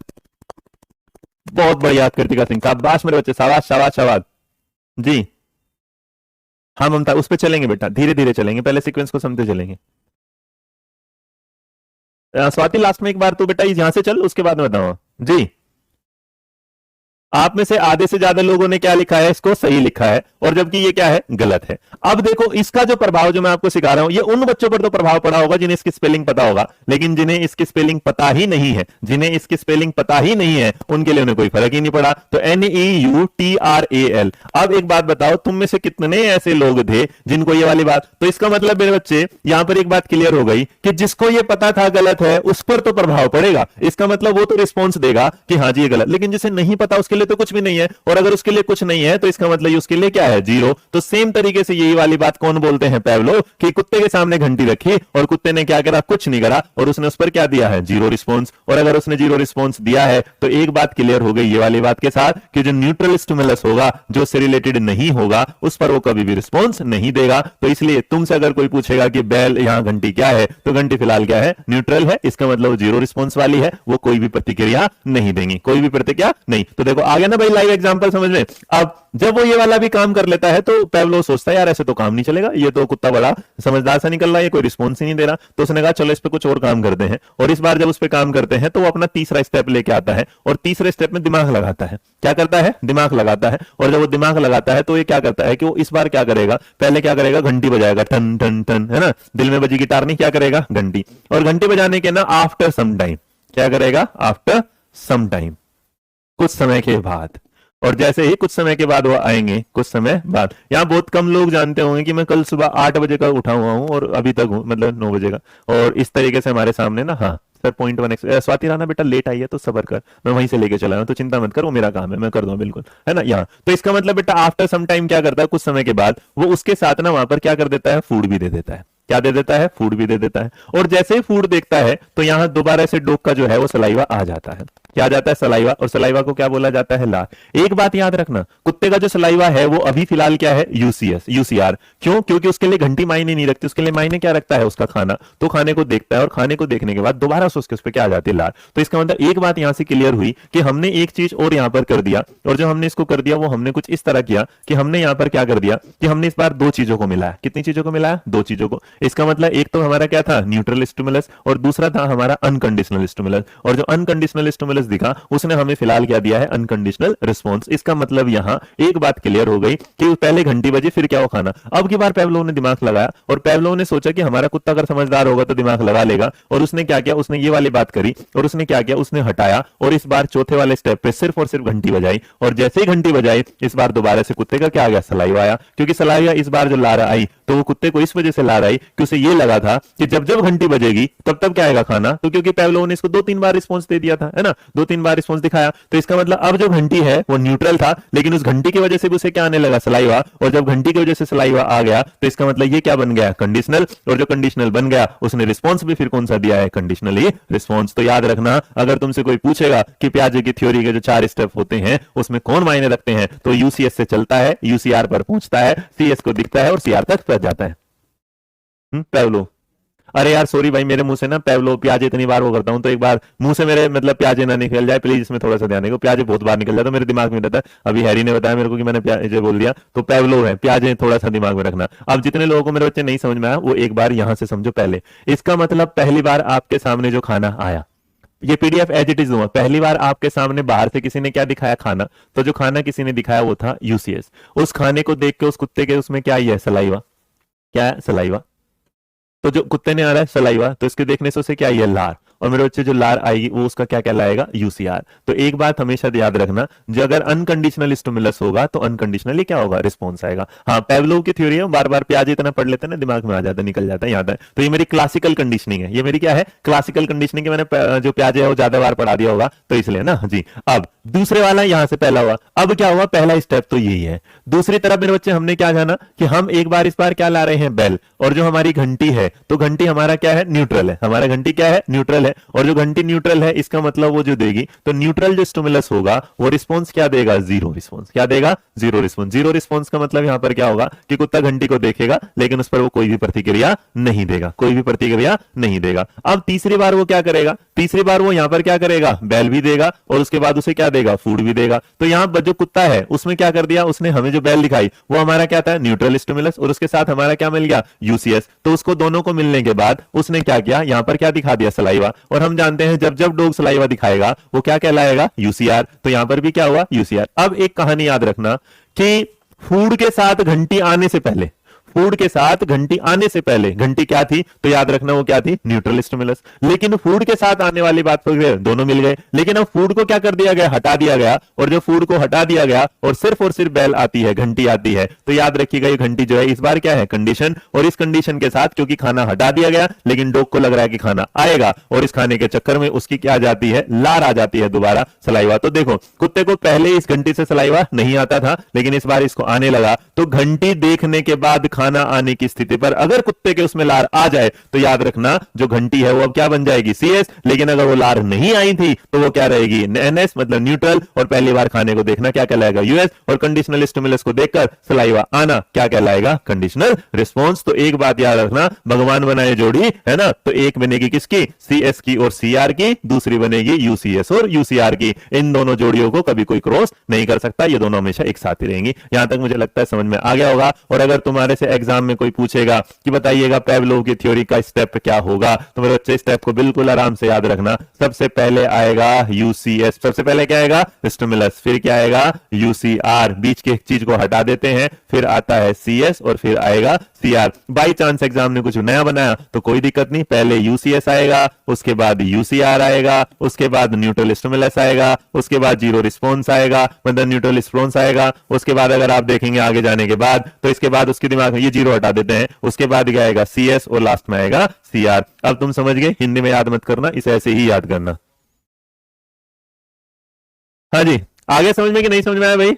बहुत बढ़िया कृतिका सिंह, शाबाश मेरे बच्चे, शाबाश शाबाश शाबाश। जी हाँ ममता, उस पर चलेंगे बेटा, धीरे धीरे चलेंगे, पहले सीक्वेंस को समझते चलेंगे। स्वाति लास्ट में एक बार तो बेटा यहां से चल, उसके बाद में बताऊंगा। जी, आप में से आधे से ज्यादा लोगों ने क्या लिखा है? इसको सही लिखा है, और जबकि ये क्या है? गलत है। अब देखो इसका जो प्रभाव जो मैं आपको सिखा रहा हूं, ये उन बच्चों पर तो प्रभाव पड़ा होगा जिन्हें इसकी स्पेलिंग पता होगा, लेकिन जिन्हें इसकी स्पेलिंग पता ही नहीं है, जिन्हें इसकी स्पेलिंग पता ही नहीं है, उनके लिए उन्हें कोई फर्क ही नहीं पड़ा। तो NEUTRAL। अब एक बात बताओ, तुम में से कितने ऐसे लोग थे जिनको ये वाली बात, तो इसका मतलब मेरे बच्चे यहां पर एक बात क्लियर हो गई कि जिसको ये पता था गलत है उस पर तो प्रभाव पड़ेगा। इसका मतलब वो तो रिस्पॉन्स देगा कि हाँ जी ये गलत, लेकिन जिसे नहीं पता उसके लिए तो कुछ भी नहीं है, और अगर उसके लिए कुछ नहीं है तो इसका मतलब उसके लिए क्या है? जीरो। तो सेम तरीके से यही वाली बात कौन बोलते हैं? पैवलोव, कि कुत्ते के सामने घंटी रखी और कुत्ते ने क्या करा? कुछ नहीं करा, और उसने उस पर क्या दिया है? Zero response. और अगर उसने जीरो रिस्पॉन्स दिया है तो एक बात क्लियर हो गई ये वाली बात के साथ कि जो न्यूट्रल स्टिमुलस होगा, जो उससे रिलेटेड नहीं होगा, उस पर वो कभी भी रिस्पॉन्स नहीं देगा। तो इसलिए तुमसे अगर कोई पूछेगा कि बैल यहां घंटी क्या है, तो घंटी फिलहाल क्या है? न्यूट्रल है। इसका मतलब जीरो रिस्पॉन्स वाली है, वो कोई भी प्रतिक्रिया नहीं देंगी, कोई भी प्रतिक्रिया नहीं। तो देखो आ गया ना भाई लाइव एग्जांपल समझ में। अब जब वो ये वाला भी काम कर लेता है तो पैवलोव सोचता है यार ऐसे तो काम नहीं चलेगा, ये तो कुत्ता बड़ा समझदार सा निकल रहा है, ये कोई रिस्पॉन्स ही नहीं दे रहा। तो उसने कहा चलो इस पे कुछ और काम करते हैं, और इस बार जब उस पे काम करते हैं तो वो अपना तीसरा स्टेप लेके आता है, और तीसरे स्टेप में दिमाग लगाता है। क्या करता है? दिमाग लगाता है। और जब वो दिमाग लगाता है तो ये क्या करता है कि वो इस बार क्या करेगा? पहले क्या करेगा? घंटी बजाएगा, टन टन टन, है ना, दिल में बजी गिटार नहीं, क्या करेगा? घंटी। और घंटी बजाने के ना आफ्टर सम टाइम क्या करेगा? आफ्टर सम टाइम, कुछ समय के बाद। और जैसे ही कुछ समय के बाद वो आएंगे, कुछ समय बाद, यहाँ बहुत कम लोग जानते होंगे कि मैं कल सुबह 8 बजे का उठा हुआ हूँ और अभी तक हूँ, मतलब 9 बजे का, और इस तरीके से हमारे सामने ना, हाँ सर 0.1x स्वाति राणा बेटा लेट आई है तो सबर कर, मैं वहीं से लेके चला हूं, तो चिंता मत कर, वो मेरा काम है, मैं कर दूंगा बिल्कुल, है ना। यहाँ तो इसका मतलब बेटा आफ्टर सम टाइम क्या करता है? कुछ समय के बाद वो उसके साथ ना वहां पर क्या कर देता है? फूड भी दे देता है। क्या दे देता है? फूड भी दे देता है। और जैसे ही फूड देखता है तो यहां दोबारा से डॉग का जो है वो सलाइवा आ जाता है। क्या आ जाता है? सलाइवा। और सलाइवा को क्या बोला जाता है? लार। एक बात याद रखना, कुत्ते का जो सलाइवा है वो अभी फिलहाल क्या है? UCR। क्यों? क्योंकि उसके लिए घंटी मायने नहीं रखती, उसके लिए मायने क्या रखता है? उसका खाना। तो खाने को देखता है, और खाने को देखने के बाद दोबारा से उसके उस पर क्या आ जाती है? लार। तो इसका मतलब एक बात यहां से क्लियर हुई कि हमने एक चीज और यहां पर कर दिया, और जो हमने इसको कर दिया वो हमने कुछ इस तरह किया कि हमने यहां पर क्या कर दिया कि हमने इस बार दो चीजों को मिलाया। कितनी चीजों को मिलाया? दो चीजों को। इसका मतलब एक तो हमारा क्या था? न्यूट्रल स्टिमुलस, और दूसरा था हमारा अनकंडीशनल स्टिमुलस। और जो अनकंडीशनल स्टिमुलस दिखा उसने हमें फिलहाल क्या दिया है? Unconditional response. इसका मतलब यहां एक बात क्लियर हो गई कि पहले घंटी बजी फिर क्या हो? खाना। अब की बार पैवलोव ने दिमाग लगाया, और पैवलोव ने सोचा कि हमारा कुत्ता अगर समझदार होगा तो दिमाग लगा लेगा, और उसने क्या किया? उसने ये वाली बात करी, और उसने क्या किया? उसने हटाया, और इस बार चौथे वाले स्टेप पे सिर्फ और सिर्फ घंटी बजाई। और जैसे ही घंटी बजाई इस बार दोबारा से कुत्ते का क्या आ गया? सलाइवा आया। क्योंकि सलाइवा इस बार जो लार आई तो वो कुत्ते को इस वजह से लार आई कि उसे ये लगा था कि जब जब घंटी बजेगी तब तब क्या आएगा? खाना। तो क्योंकि पैवलोव ने इसको 2-3 बार रिस्पॉन्स दे दिया था, है ना, 2-3 बार रिस्पॉन्स दिखाया, तो इसका मतलब अब जो घंटी है वो न्यूट्रल था, लेकिन उस घंटी की वजह से भी उसे क्या आने लगा? सलाइवा। और जब घंटी की वजह से सलाइवा आ गया तो इसका मतलब ये क्या बन गया? कंडीशनल। और जो कंडीशनल बन गया उसने रिस्पॉन्स भी फिर कौन सा दिया है? Conditionally response. तो याद रखना, अगर तुमसे कोई पूछेगा कि पियाजे की थ्योरी के जो 4 स्टेप होते हैं उसमें कौन मायने रखते हैं, तो UCS से चलता है, UCR पर पहुंचता है, CS को दिखता है, और CR तक पहुंच जाता है। पैवलोव। अरे यार सॉरी भाई, मेरे मुंह से ना पैवलोव प्याजे इतनी बार वो करता हूं, तो एक बार मुंह से मेरे मतलब प्याजे ना निकल जाए प्लीज, इसमें थोड़ा सा ध्यान देगा। प्याजे बहुत बार निकल जाता है, मेरे दिमाग में रहता है। अभी हैरी ने बताया मेरे को कि मैंने प्याजे बोल दिया, तो पैवलोव है, प्याजे थोड़ा सा दिमाग में रखना। अब जितने लोगों को मेरे बच्चे नहीं समझ में आया वो एक बार यहां से समझो पहले। इसका मतलब पहली बार आपके सामने जो खाना आया, ये PDF एज इट इज दूंगा, पहली बार आपके सामने बाहर से किसी ने क्या दिखाया? खाना। तो जो खाना किसी ने दिखाया वो था UCS। उस खाने को देख के उस कुत्ते के उसमें क्या आई है? सलाइवा। क्या है? सलाइवा। तो जो कुत्ते ने आ रहा है सलाइवा, तो इसके देखने से उसे क्या, ये लार, और मेरे बच्चे जो लार आएगी वो उसका क्या कहलाएगा, यूसीआर। तो एक बात हमेशा याद रखना, जो अगर अनकंडीशनल स्टिमुलस होगा तो अनकंडीशनली क्या होगा, रिस्पॉन्स आएगा। हाँ, पेवलोव की थ्योरी है, बार बार प्याज इतना पढ़ लेते हैं ना, दिमाग में आ जाता है, निकल जाता है, याद है। तो ये मेरी क्लासिकल कंडीशनिंग है, ये मेरी क्या है, क्लासिकल कंडीशनिंग है। मैंने जो प्याज है वो ज्यादा बार पढ़ा दिया होगा तो इसलिए ना जी। अब दूसरे वाला यहां से पहला हुआ, अब क्या हुआ, पहला स्टेप तो यही है। दूसरी तरफ मेरे बच्चे हमने क्या जाना कि हम एक बार इस बार क्या ला रहे हैं, बेल, और जो हमारी घंटी है, तो घंटी हमारा क्या है, न्यूट्रल है, हमारा घंटी क्या है, न्यूट्रल है। और जो घंटी न्यूट्रल है इसका मतलब वो जो देगी, तो न्यूट्रल जो स्टिमुलस होगा वो रिस्पॉन्स क्या देगा, जीरो रिस्पॉन्स। क्या देगा, जीरो रिस्पॉन्स। जीरो रिस्पॉन्स का मतलब यहां पर क्या होगा कि कुत्ता घंटी को देखेगा लेकिन उस पर वो कोई भी प्रतिक्रिया नहीं देगा, कोई भी प्रतिक्रिया नहीं देगा। अब तीसरी बार वो क्या करेगा, तीसरी बार वो यहां पर क्या करेगा, बेल भी देगा और उसके बाद उसे क्या देगा, फूड भी देगा। तो यहां जो कुत्ता है उसमें क्या कर दिया, उसने हमें जो बेल दिखाई वो हमारा क्या था, न्यूट्रल स्टिमुलस, और उसके साथ हमारा क्या मिल गया, यूसीएस। तो उसको दोनों को मिलने के बाद उसने क्या किया, यहां पर क्या दिखा दिया, सलाइवा। और हम जानते हैं जब जब डॉग सलाइवा दिखाएगा वो क्या कहलाएगा, यूसीआर। तो यहां पर भी क्या हुआ, यूसीआर। अब एक कहानी याद रखना कि फूड के साथ घंटी आने से पहले, फूड के साथ घंटी आने से पहले घंटी क्या थी, तो याद रखना वो क्या थी, न्यूट्रल स्टिमुलस। लेकिन फूड के साथ आने वाली बात पर दोनों मिल गए, लेकिन अब फूड को क्या कर दिया गया, हटा दिया गया। और जो फूड को हटा दिया गया और सिर्फ बेल आती है, घंटी आती है, तो याद रखिएगा ये घंटी जो है इस बार क्या है, कंडीशन। और इस कंडीशन के साथ क्योंकि खाना हटा दिया गया लेकिन डॉग को लग रहा है कि खाना आएगा, और इस खाने के चक्कर में उसकी क्या आ जाती है, लार आ जाती है दोबारा, सलाइवा। तो देखो कुत्ते को पहले इस घंटी से सलाइवा नहीं आता था लेकिन इस बार इसको आने लगा, तो घंटी देखने के बाद खाना आने की स्थिति पर अगर कुत्ते के उसमें लार आ जाए तो याद रखना जो घंटी है वो अब क्या बन जाएगी, सीएस। लेकिन अगर वो लार नहीं आई थी तो वो क्या रहेगी, एनएस, मतलब न्यूट्रल। और पहली बार खाने को देखना क्या कहलाएगा, यूएस। और कंडीशनल स्टिमुलस को देखकर सलाइवा आना क्या कहलाएगा, कंडीशनल रिस्पॉन्स। तो एक बात याद रखना, भगवान बनाए जोड़ी है ना, तो एक बनेगी किसकी, सीएस की और सीआर की, दूसरी बनेगी यूसीएस और यूसीआर की। इन दोनों जोड़ियों को कभी कोई क्रॉस नहीं कर सकता, ये दोनों हमेशा एक साथ ही रहेंगी। यहां तक मुझे लगता है समझ में आ गया होगा। और अगर तुम्हारे से एग्जाम में कोई पूछेगा कि बताइएगा पेवलोव की थ्योरी का स्टेप क्या होगा, तो मेरे बच्चे स्टेप को बिल्कुल आराम से याद रखना। सबसे पहले आएगा यूसीएस, सबसे पहले क्या आएगा, स्टिमुलस, फिर क्या आएगा, यूसीआर, बीच के चीज को हटा देते हैं, फिर आता है सीएस और फिर आएगा सीआर। बाई चांस एग्जाम ने कुछ नया बनाया तो कोई दिक्कत नहीं, पहले यूसीएस आएगा, उसके बाद यूसीआर आएगा, उसके बाद न्यूट्रल स्टिमुलस आएगा, उसके बाद जीरो रिस्पॉन्स आएगा, मतलब न्यूट्रल रिस्पॉन्स आएगा। उसके बाद अगर आप देखेंगे आगे जाने के बाद तो इसके बाद उसके दिमाग में ये जीरो हटा देते हैं, उसके बाद क्या आएगा, सीएस और लास्ट में आएगा सीआर। अब तुम समझ गए, हिंदी में याद मत करना, इसे ऐसे ही याद करना। हाँ जी, आगे समझ में कि नहीं समझ में आया भाई?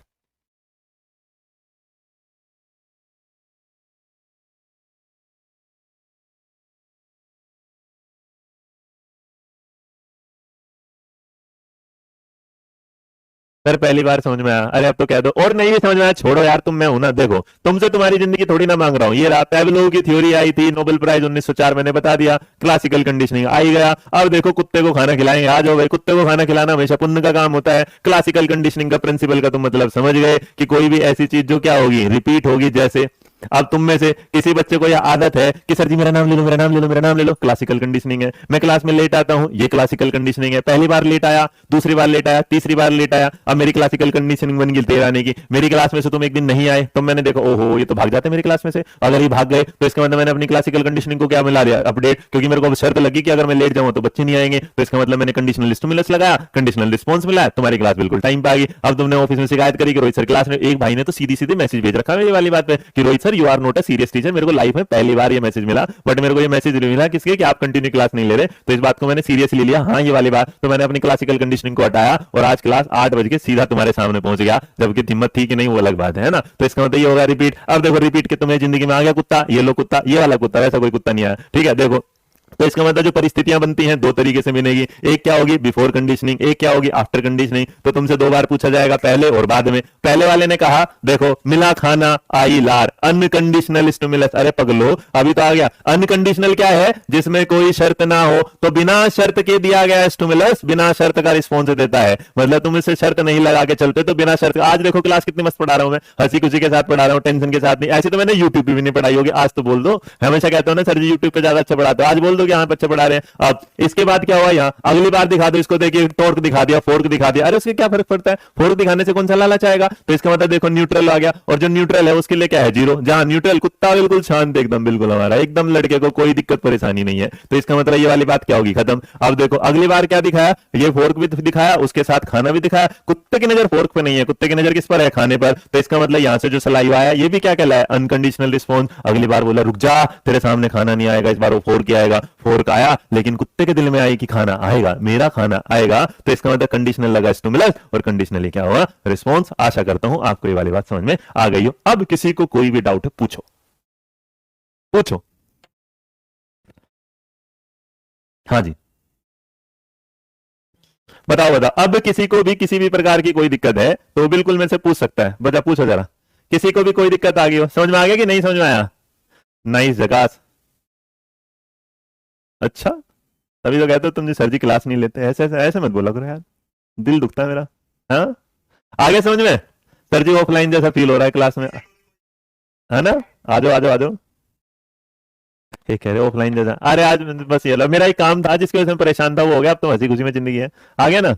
सर पहली बार समझ में आया, अरे अब तो कह दो, और नहीं भी समझ में आया छोड़ो यार, तुम मैं हूं ना। देखो तुमसे तुम्हारी जिंदगी थोड़ी ना मांग रहा हूं। ये रहा पेवलोव की थ्योरी आई थी, नोबेल प्राइज 1904, मैंने बता दिया, क्लासिकल कंडीशनिंग आई गया। अब देखो कुत्ते को खाना खिलाएंगे, आ जाओ भाई, कुत्ते को खाना खिलाना हमेशा पुण्य का काम होता है। क्लासिकल कंडीशनिंग का प्रिंसिपल का तुम मतलब समझ गए कि कोई भी ऐसी चीज जो क्या होगी, रिपीट होगी। जैसे अब तुम में से किसी बच्चे को यह आदत है कि सर जी मेरा नाम ले लो, मेरा नाम ले लो, मेरा नाम ले लो, क्लासिकल कंडीशनिंग है। मैं क्लास में लेट आता हूं, ये क्लासिकल कंडीशनिंग है। पहली बार लेट आया, दूसरी बार लेट आया, तीसरी बार लेट आया, अब मेरी क्लासिकल कंडीशनिंग बन गई तेरे आने की। मेरी क्लास में से तुम एक दिन नहीं आए तो मैंने देखा ओहो ये तो भाग जाते मेरी क्लास में से, अगर ये भाग गए तो इसका मतलब मैंने अपनी क्लासिकल कंडीशनिंग को क्या मिला दिया, अपडेट, क्योंकि मेरे को शर्त लगी कि अगर मैं लेट जाऊं तो बच्चे नहीं आएंगे, तो इसका मतलब मैंने कंडीशनल स्टिमुलस लगाया, कंडीशनल रिस्पॉन्स मिला, तुम्हारी क्लास बिल्कुल टाइम पे आ गई। अब तुमने ऑफिस में शिकायत करी कि रोहित सर क्लास में, एक भाई ने तो सीधी सीधी मैसेज भेज रखा है ये वाली बात पे कि Rohit sir you are not a serious teacher. मेरे को लाइफ में पहली बार ये मैसेज मिला, बट मेरे को ये मैसेज मिला किसके, कि आप कंटिन्यू क्लास नहीं ले रहे। तो इस बात को मैंने सीरियसली लिया, हाँ ये वाली बात। तो मैंने अपनी क्लासिकल कंडीशनिंग को हटाया और आज क्लास 8 बज के सीधा तुम्हारे सामने पहुंच गया, जबकि हिम्मत थी कि नहीं वो अलग बात है ना। तो इसका मतलब ये होगा रिपीट। अब देखो रिपीट के तुम्हें जिंदगी में आ गया कुत्ता, ये लो कुत्ता, ये वाला कुत्ता, वैसा कोई कुत्ता नहीं आया, ठीक है। देखो तो इसका मतलब जो परिस्थितियां बनती हैं दो तरीके से बनेगी, एक क्या होगी बिफोर कंडीशनिंग, एक क्या होगी आफ्टर कंडीशनिंग। तो तुमसे दो बार पूछा जाएगा, पहले और बाद में। पहले वाले ने कहा देखो मिला खाना आई लार, अनकंडीशनल स्टिमुलस। अरे पगलो अभी तो आ गया। अनकंडीशनल क्या है, जिसमें कोई शर्त ना हो, तो बिना शर्त के दिया गया स्टिमुलस बिना शर्त का रिस्पॉन्स देता है। मतलब तुम इससे शर्त नहीं लगा के चलते तो बिना शर्त। आज देखो क्लास कितनी मस्त पढ़ा रहा हूं मैं, हंसी खुशी के साथ पढ़ा रहा हूं, टेंशन के साथ नहीं। ऐसे तो मैंने यूट्यूब पे भी नहीं पढ़ाई होगी, आज तो बोल दो। हमेशा कहते हो ना सर जी यूट्यूब पे ज्यादा अच्छा पढ़ाते हो, आज बोल दो लोग यहाँ बच्चे पढ़ा रहे हैं। अब इसके बाद क्या हुआ, यहाँ अगली बार दिखा दो इसको, देखिए टॉर्क दिखा दिया, फोर्क दिखा दिया, अरे उसके क्या फर्क पड़ता है, फोर्क दिखाने से कौन सा लालच आएगा। तो इसका मतलब देखो न्यूट्रल आ गया, और जो न्यूट्रल है उसके लिए क्या है, जीरो। जहां न्यूट्रल, कुत्ता बिल्कुल शांत एकदम, बिल्कुल हमारा एकदम, लड़के को कोई दिक्कत परेशानी नहीं है। तो इसका मतलब ये वाली बात क्या होगी, खत्म। अब देखो अगली बार क्या दिखाया, ये फोर्क भी दिखाया, उसके साथ खाना भी दिखाया। कुत्ते की नजर फोर्क पे नहीं है, कुत्ते की नजर किस पर है, खाने पर। तो इसका मतलब यहां से जो सलाइवा आया ये भी क्या कहलाया, अनकंडीशनल रिस्पॉन्स। अगली बार बोला रुक जा, तेरे सामने खाना नहीं आएगा, इस बार वो फोर्क आएगा, फोर्क आया, लेकिन कुत्ते के दिल में आई कि खाना आएगा, मेरा खाना आएगा। तो इसका मतलब कंडीशनल लगा स्टिमुलस, और कंडीशनली क्या हुआ, रिस्पॉन्स। आशा करता हूं आपको ये वाली बात समझ में आ गई हो। अब किसी को कोई भी डाउट है पूछो, पूछो। हाँ जी, बताओ बताओ। अब किसी को भी किसी भी प्रकार की कोई दिक्कत है तो बिल्कुल मेरे से पूछ सकता है, बता पूछो जरा। किसी को भी कोई दिक्कत आ गई हो, समझ में आ गया कि नहीं समझ में आया। नाइस जकास। अच्छा, तभी तो कहते हो तुम जी सर जी क्लास नहीं लेते, ऐसे ऐसे ऐसे मत बोला करो यार, दिल दुखता है मेरा। हाँ, आगे समझ में, सर जी ऑफलाइन जैसा फील हो रहा है क्लास में, है ना। आ जाओ आ जाओ आ जाओ। ये कह रहे ऑफलाइन जैसा, अरे आज बस ये लो, मेरा एक काम था जिसकी वजह से मैं परेशान था, वो हो गया, अब तो हंसी खुशी में जिंदगी है। आ गया ना।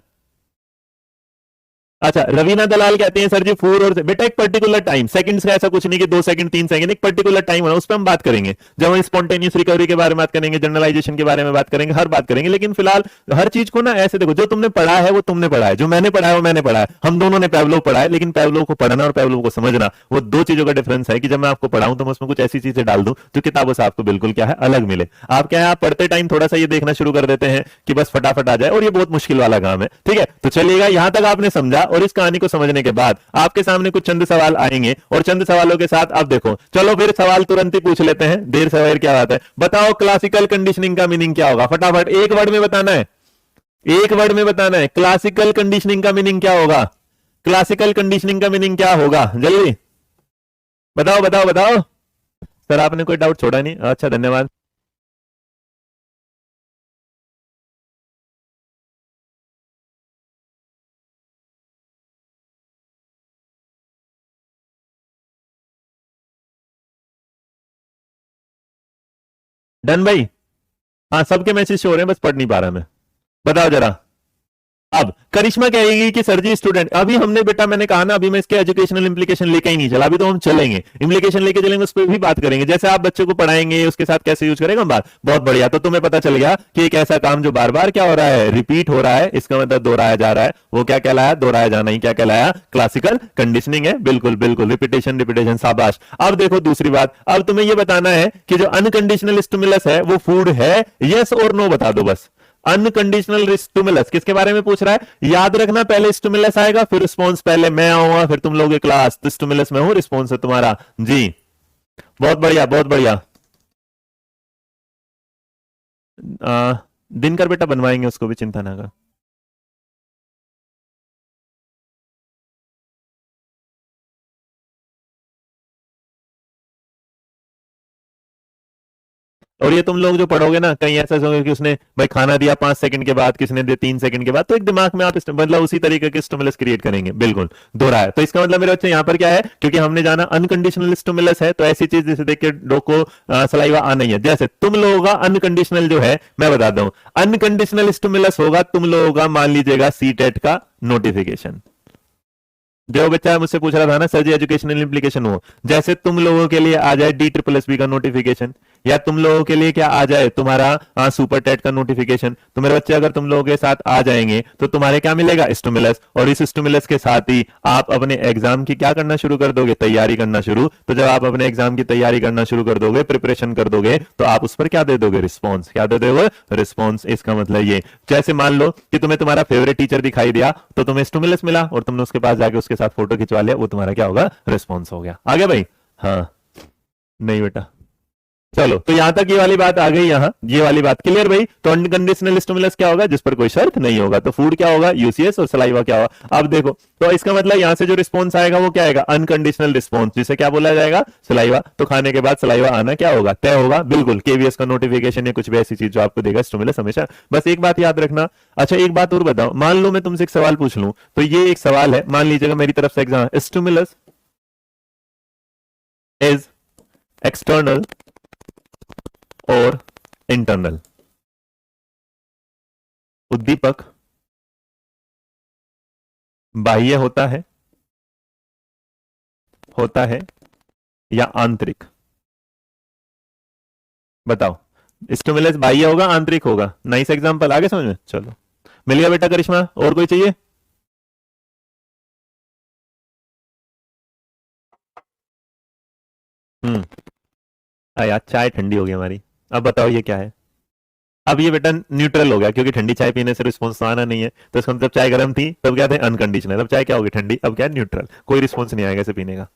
अच्छा, रवीना दलाल कहते हैं सर जी फूड और बेटा एक पर्टिकुलर टाइम, सेकंड्स का ऐसा कुछ नहीं कि 2 सेकंड 3 सेकंड, एक पर्टिकुलर टाइम होना, उस पर हम बात करेंगे जब हम स्पॉन्टेनियस रिकवरी के बारे में बात करेंगे, जनरलाइजेशन के बारे में बात करेंगे, हर बात करेंगे। लेकिन फिलहाल हर चीज को ना ऐसे देखो, जो तुमने पढ़ा है वो तुमने पढ़ा है, जो मैंने पढ़ा है वो मैंने पढ़ा है, हम दोनों ने पैवलोव पढ़ा है। लेकिन पैवलोव को पढ़ना और पैवलोव को समझना वो दो चीजों का डिफरेंस है, कि जब मैं आपको पढ़ाऊं तो मैं उसमें कुछ ऐसी चीजें डाल दूं जो किताबों से आपको बिल्कुल क्या है, अलग मिले। आप क्या है, आप पढ़ते टाइम थोड़ा सा ये देखना शुरू कर देते हैं कि बस फटाफट आ जाए, और ये बहुत मुश्किल वाला काम है। ठीक है, तो चलिएगा, यहां तक आपने समझा, और इस कहानी को समझने के बाद आपके सामने कुछ चंद सवाल आएंगे, और चंद सवालों के साथ अब देखो, चलो फिर सवाल तुरंत ही पूछ लेते हैं, देर सवेर क्या बात है। बताओ क्लासिकल कंडीशनिंग का मीनिंग क्या होगा, फटाफट एक वर्ड में बताना है, एक वर्ड में बताना है। क्लासिकल कंडीशनिंग का मीनिंग क्या होगा, क्लासिकल कंडीशनिंग का मीनिंग क्या होगा, जल्दी बताओ बताओ बताओ। सर आपने कोई डाउट छोड़ा नहीं, अच्छा धन्यवाद। डन भाई, हाँ सबके मैसेज शो हो रहे हैं, बस पढ़ नहीं पा रहा मैं। बताओ जरा। अब करिश्मा कहेगी कि सर जी स्टूडेंट, अभी हमने बेटा मैंने कहा ना, अभी मैं इसके एजुकेशनल इंप्लीकेशन लेके ही नहीं चला, अभी तो हम चलेंगे, इंप्लीकेशन लेके चलेंगे, उस पर भी बात करेंगे, जैसे आप बच्चों को पढ़ाएंगे उसके साथ कैसे यूज करेगा हम बात। बहुत बढ़िया, तो तुम्हें पता चल गया कि एक ऐसा काम जो बार बार क्या हो रहा है, रिपीट हो रहा है, इसका मतलब दोहराया जा रहा है, वो क्या कहलाया, दोहराया जाना ही क्या कहलाया, क्लासिकल कंडीशनिंग है। बिल्कुल बिल्कुल, रिपीटेशन रिपीटेशन, शाबाश। अब देखो दूसरी बात, अब तुम्हें यह बताना है कि जो अनकंडीशनल स्टिमुलस है वो फूड है, यस और नो बता दो बस। अनकंडीशनल स्टिमुलस किसके बारे में पूछ रहा है, याद रखना, पहले स्टिमुलस आएगा फिर रिस्पॉन्स, पहले मैं आऊंगा फिर तुम लोगे क्लास, तो स्टिमुलस में हूं, रिस्पॉन्स है तुम्हारा जी। बहुत बढ़िया बहुत बढ़िया। दिनकर बेटा बनवाएंगे, उसको भी चिंता ना कर। और ये तुम लोग जो पढ़ोगे ना, कहीं ऐसा होगा कि उसने भाई खाना दिया 5 सेकंड के बाद, किसने दिया 3 सेकंड के बाद, तो एक दिमाग में आप मतलब उसी तरीके के स्टिमुलस क्रिएट करेंगे। बिल्कुल दोहराया, तो इसका मतलब मेरे बच्चे यहाँ पर क्या है, क्योंकि हमने जाना अनकंडीशनल स्टिमुलस है, तो ऐसी चीज जैसे देख के डॉग को सलाइवा आ नहीं है। जैसे तुम लोगों का अनकंडीशनल जो है, मैं बताता हूं, अनकंडीशनल स्टिमुलस होगा तुम लोगों का, मान लीजिएगा सी टेट का नोटिफिकेशन। जो बच्चा मुझसे पूछ रहा था ना सर जी एजुकेशनल इंप्लीकेशन हो, जैसे तुम लोगों के लिए आ जाए DSSB का नोटिफिकेशन, या तुम लोगों के लिए क्या आ जाए, तुम्हारा सुपर टेट का नोटिफिकेशन, तो मेरे बच्चे अगर तुम लोगों के साथ आ जाएंगे तो तुम्हारे क्या मिलेगा, स्टिमुलस, और इस स्टिमुलस के साथ ही आप अपने एग्जाम की क्या करना शुरू कर दोगे, तैयारी करना शुरू। तो जब आप अपने एग्जाम की तैयारी करना शुरू कर दोगे, प्रिपरेशन कर दोगे, तो आप उस पर क्या दे दोगे, रिस्पॉन्स। क्या दे दोगे, रिस्पॉन्स। इसका मतलब ये, जैसे मान लो कि तुम्हें तुम्हारा फेवरेट टीचर दिखाई दिया, तो तुम्हें स्टिमुलस मिला, और तुमने उसके पास जाके उसके साथ फोटो खिंचवा लिया, वो तुम्हारा क्या होगा, रिस्पॉन्स हो गया। आगे भाई, हाँ नहीं बेटा, चलो तो यहां तक ये वाली बात आ गई, यहां ये वाली बात क्लियर भाई। तो अनकंडीशनल स्टिमुलस क्या होगा, जिस पर कोई शर्त नहीं होगा, तो फूड क्या होगा, यूसीएस, और सलाइवा क्या होगा। अब देखो, तो इसका मतलब यहां से जो रिस्पॉन्स आएगा वो क्या आएगा, अनकंडीशनल रिस्पॉन्स, जिसे क्या बोला जाएगा, सलाइवा। तो खाने के बाद सलाइवा आना क्या होगा, तय होगा। बिल्कुल, केवीएस का नोटिफिकेशन या कुछ भी ऐसी चीज जो आपको देगा स्टिमुलस हमेशा। बस एक बात याद रखना। अच्छा एक बात और बताओ, मान लो मैं तुमसे एक सवाल पूछ लूं, तो ये एक सवाल है, मान लीजिएगा मेरी तरफ से एग्जाम, स्टिमुलस इज एक्सटर्नल और इंटरनल, उद्दीपक बाह्य होता है या आंतरिक? बताओ, स्टिमुलस बाह्य होगा आंतरिक होगा? नाइस एग्जांपल, आगे समझ में? चलो, मिल गया बेटा करिश्मा, और कोई चाहिए? हम्म। यार चाय ठंडी हो गई हमारी। अब बताओ ये क्या है? अब ये बेटा न्यूट्रल हो गया, क्योंकि ठंडी चाय पीने से रिस्पॉन्स तो आना नहीं है। तो इसका मतलब चाय गर्म थी तब क्या थे? अनकंडीशनल। अब चाय क्या होगी? ठंडी। अब क्या है? न्यूट्रल। कोई रिस्पॉन्स नहीं आएगा इसे पीने का।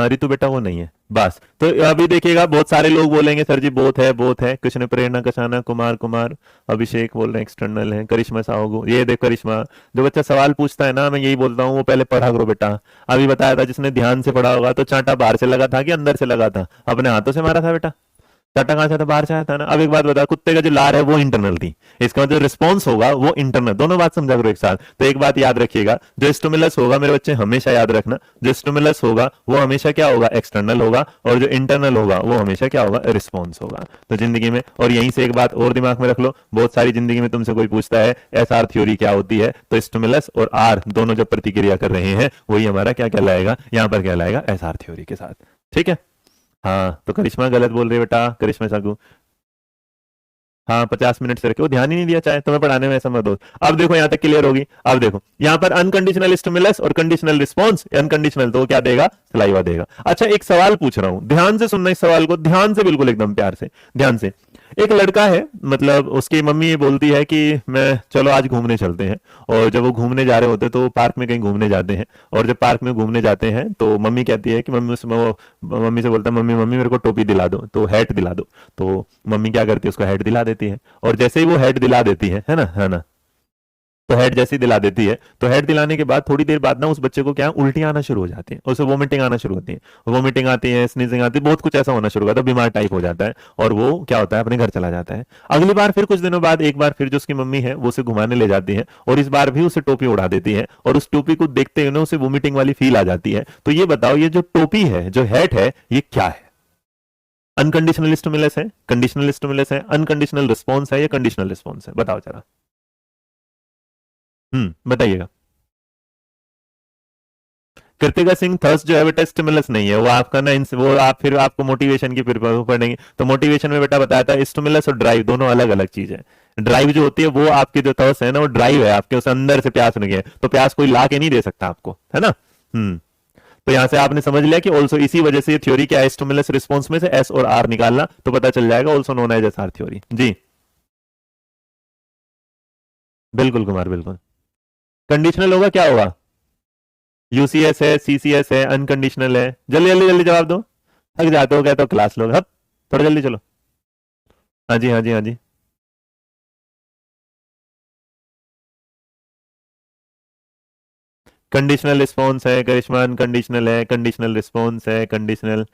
ऋतु बेटा वो नहीं है। बस तो अभी देखिएगा, बहुत सारे लोग बोलेंगे सर जी बोथ है, बोथ है। कृष्ण प्रेरणा कसाना, कुमार कुमार, अभिषेक बोल रहे हैं एक्सटर्नल है, करिश्मा साहू, ये देख करिश्मा। जो बच्चा सवाल पूछता है ना, मैं यही बोलता हूँ वो पहले पढ़ा करो बेटा। अभी बताया था, जिसने ध्यान से पढ़ा होगा तो चांटा बाहर से लगा था कि अंदर से लगा था? अपने हाथों से मारा था बेटा। चाटा कहां से था? बाहर से आया था ना। अब एक बात बता, कुत्ते का जो लार है वो इंटरनल थी, इसका मतलब रिस्पॉन्स होगा वो इंटरनल। दोनों बात समझा करो एक साथ। तो एक बात याद रखिएगा, जो स्टिमुलस होगा मेरे बच्चे हमेशा याद रखना, जो स्टिमुलस होगा वो हमेशा क्या होगा? एक्सटर्नल होगा। और जो इंटरनल होगा वो हमेशा क्या होगा? रिस्पॉन्स होगा। तो जिंदगी में, और यहीं से एक बात और दिमाग में रख लो, बहुत सारी जिंदगी में तुमसे कोई पूछता है एस आर थ्योरी क्या होती है, तो स्टिमुलस और आर दोनों जब प्रतिक्रिया कर रहे हैं वही हमारा क्या कहलाएगा? यहां पर कहलाएगा एस आर थ्योरी के साथ। ठीक है? हाँ, तो करिश्मा गलत बोल रही है बेटा, करिश्मा सागू। हाँ, 50 मिनट से रखे, वो ध्यान ही नहीं दिया, चाहे तुम्हें पढ़ाने में ऐसा मत हो। अब देखो यहां तक क्लियर होगी। अब देखो यहां पर अनकंडीशनल स्टिमुलस और कंडीशनल रिस्पॉन्स। अनकंडीशनल तो वो क्या देगा? सलाइवा देगा। अच्छा, एक सवाल पूछ रहा हूं, ध्यान से सुनना इस सवाल को, ध्यान से, बिल्कुल एकदम प्यार से, ध्यान से। एक लड़का है, मतलब उसकी मम्मी ये बोलती है कि मैं चलो आज घूमने चलते हैं। और जब वो घूमने जा रहे होते तो पार्क में कहीं घूमने जाते हैं। और जब पार्क में घूमने जाते हैं तो मम्मी कहती है कि मम्मी, उसमें वो मम्मी से बोलता है, मम्मी मम्मी मेरे को टोपी दिला दो, तो हैट दिला दो। तो मम्मी क्या करती है? उसको हैट दिला देती है। और जैसे ही वो हेड दिला देती है ना, है ना, तो हेड जैसे ही दिला देती है, तो हेड दिलाने के बाद थोड़ी देर बाद ना उस बच्चे को क्या उल्टियां आना शुरू हो जाती है, उसे वोमिटिंग आना शुरू होती है। वोमिटिंग आती है, स्नीजिंग आती है, बहुत कुछ ऐसा होना शुरू होता है, बीमार टाइप हो जाता है। और वो क्या होता है? अपने घर चला जाता है। अगली बार फिर कुछ दिनों बाद एक बार फिर जो उसकी मम्मी है वो उसे घुमाने ले जाती है, और इस बार भी उसे टोपी उड़ा देती है। और उस टोपी को देखते हुए उसे वोमिटिंग वाली फील आ जाती है। तो ये बताओ, ये जो टोपी है, जो हेड है, ये क्या है? अनकंडीशनल स्टिमुलस है, कंडीशनल स्टिमुलस है, अनकंडीशनल रिस्पॉन्स है, या कंडीशनल रिस्पॉन्स है? बताओ जरा। बताइएगा। कृतिका सिंह थर्स्ट जो है बेटा स्टिमुलस नहीं है, वो आपका ना वो आप फिर आपको मोटिवेशन की प्रिपेयर पढ़ेंगे तो मोटिवेशन में बेटा बताया था स्टिमुलस और ड्राइव दोनों अलग अलग चीज है। ड्राइव जो होती है वो आपकी जो थर्स्ट है ना, वो ड्राइव है आपके, उस अंदर से प्यास लगी है, तो प्यास कोई ला के नहीं दे सकता आपको, है ना? तो यहां से आपने समझ लिया कि ऑल्सो इसी वजह से ये थ्योरी क्या है, स्टिमुलस रिस्पॉन्स में से एस और आर निकालना तो पता चल जाएगा, also known as S R theory. जी बिल्कुल कुमार, बिल्कुल। कंडीशनल होगा, क्या होगा? यूसीएस है, सीसीएस है, अनकंडीशनल है। जल्दी जल्दी जल्दी जवाब दो, थक जाते हो क्या तो क्लास लोग, हप, थोड़ा जल्दी चलो। हाँ जी, हाँ जी, हाँ जी। कंडीशनल रिस्पॉन्स है करिश्मा, अनकंडीशनल है, कंडीशनल रिस्पॉन्स है, कंडीशनल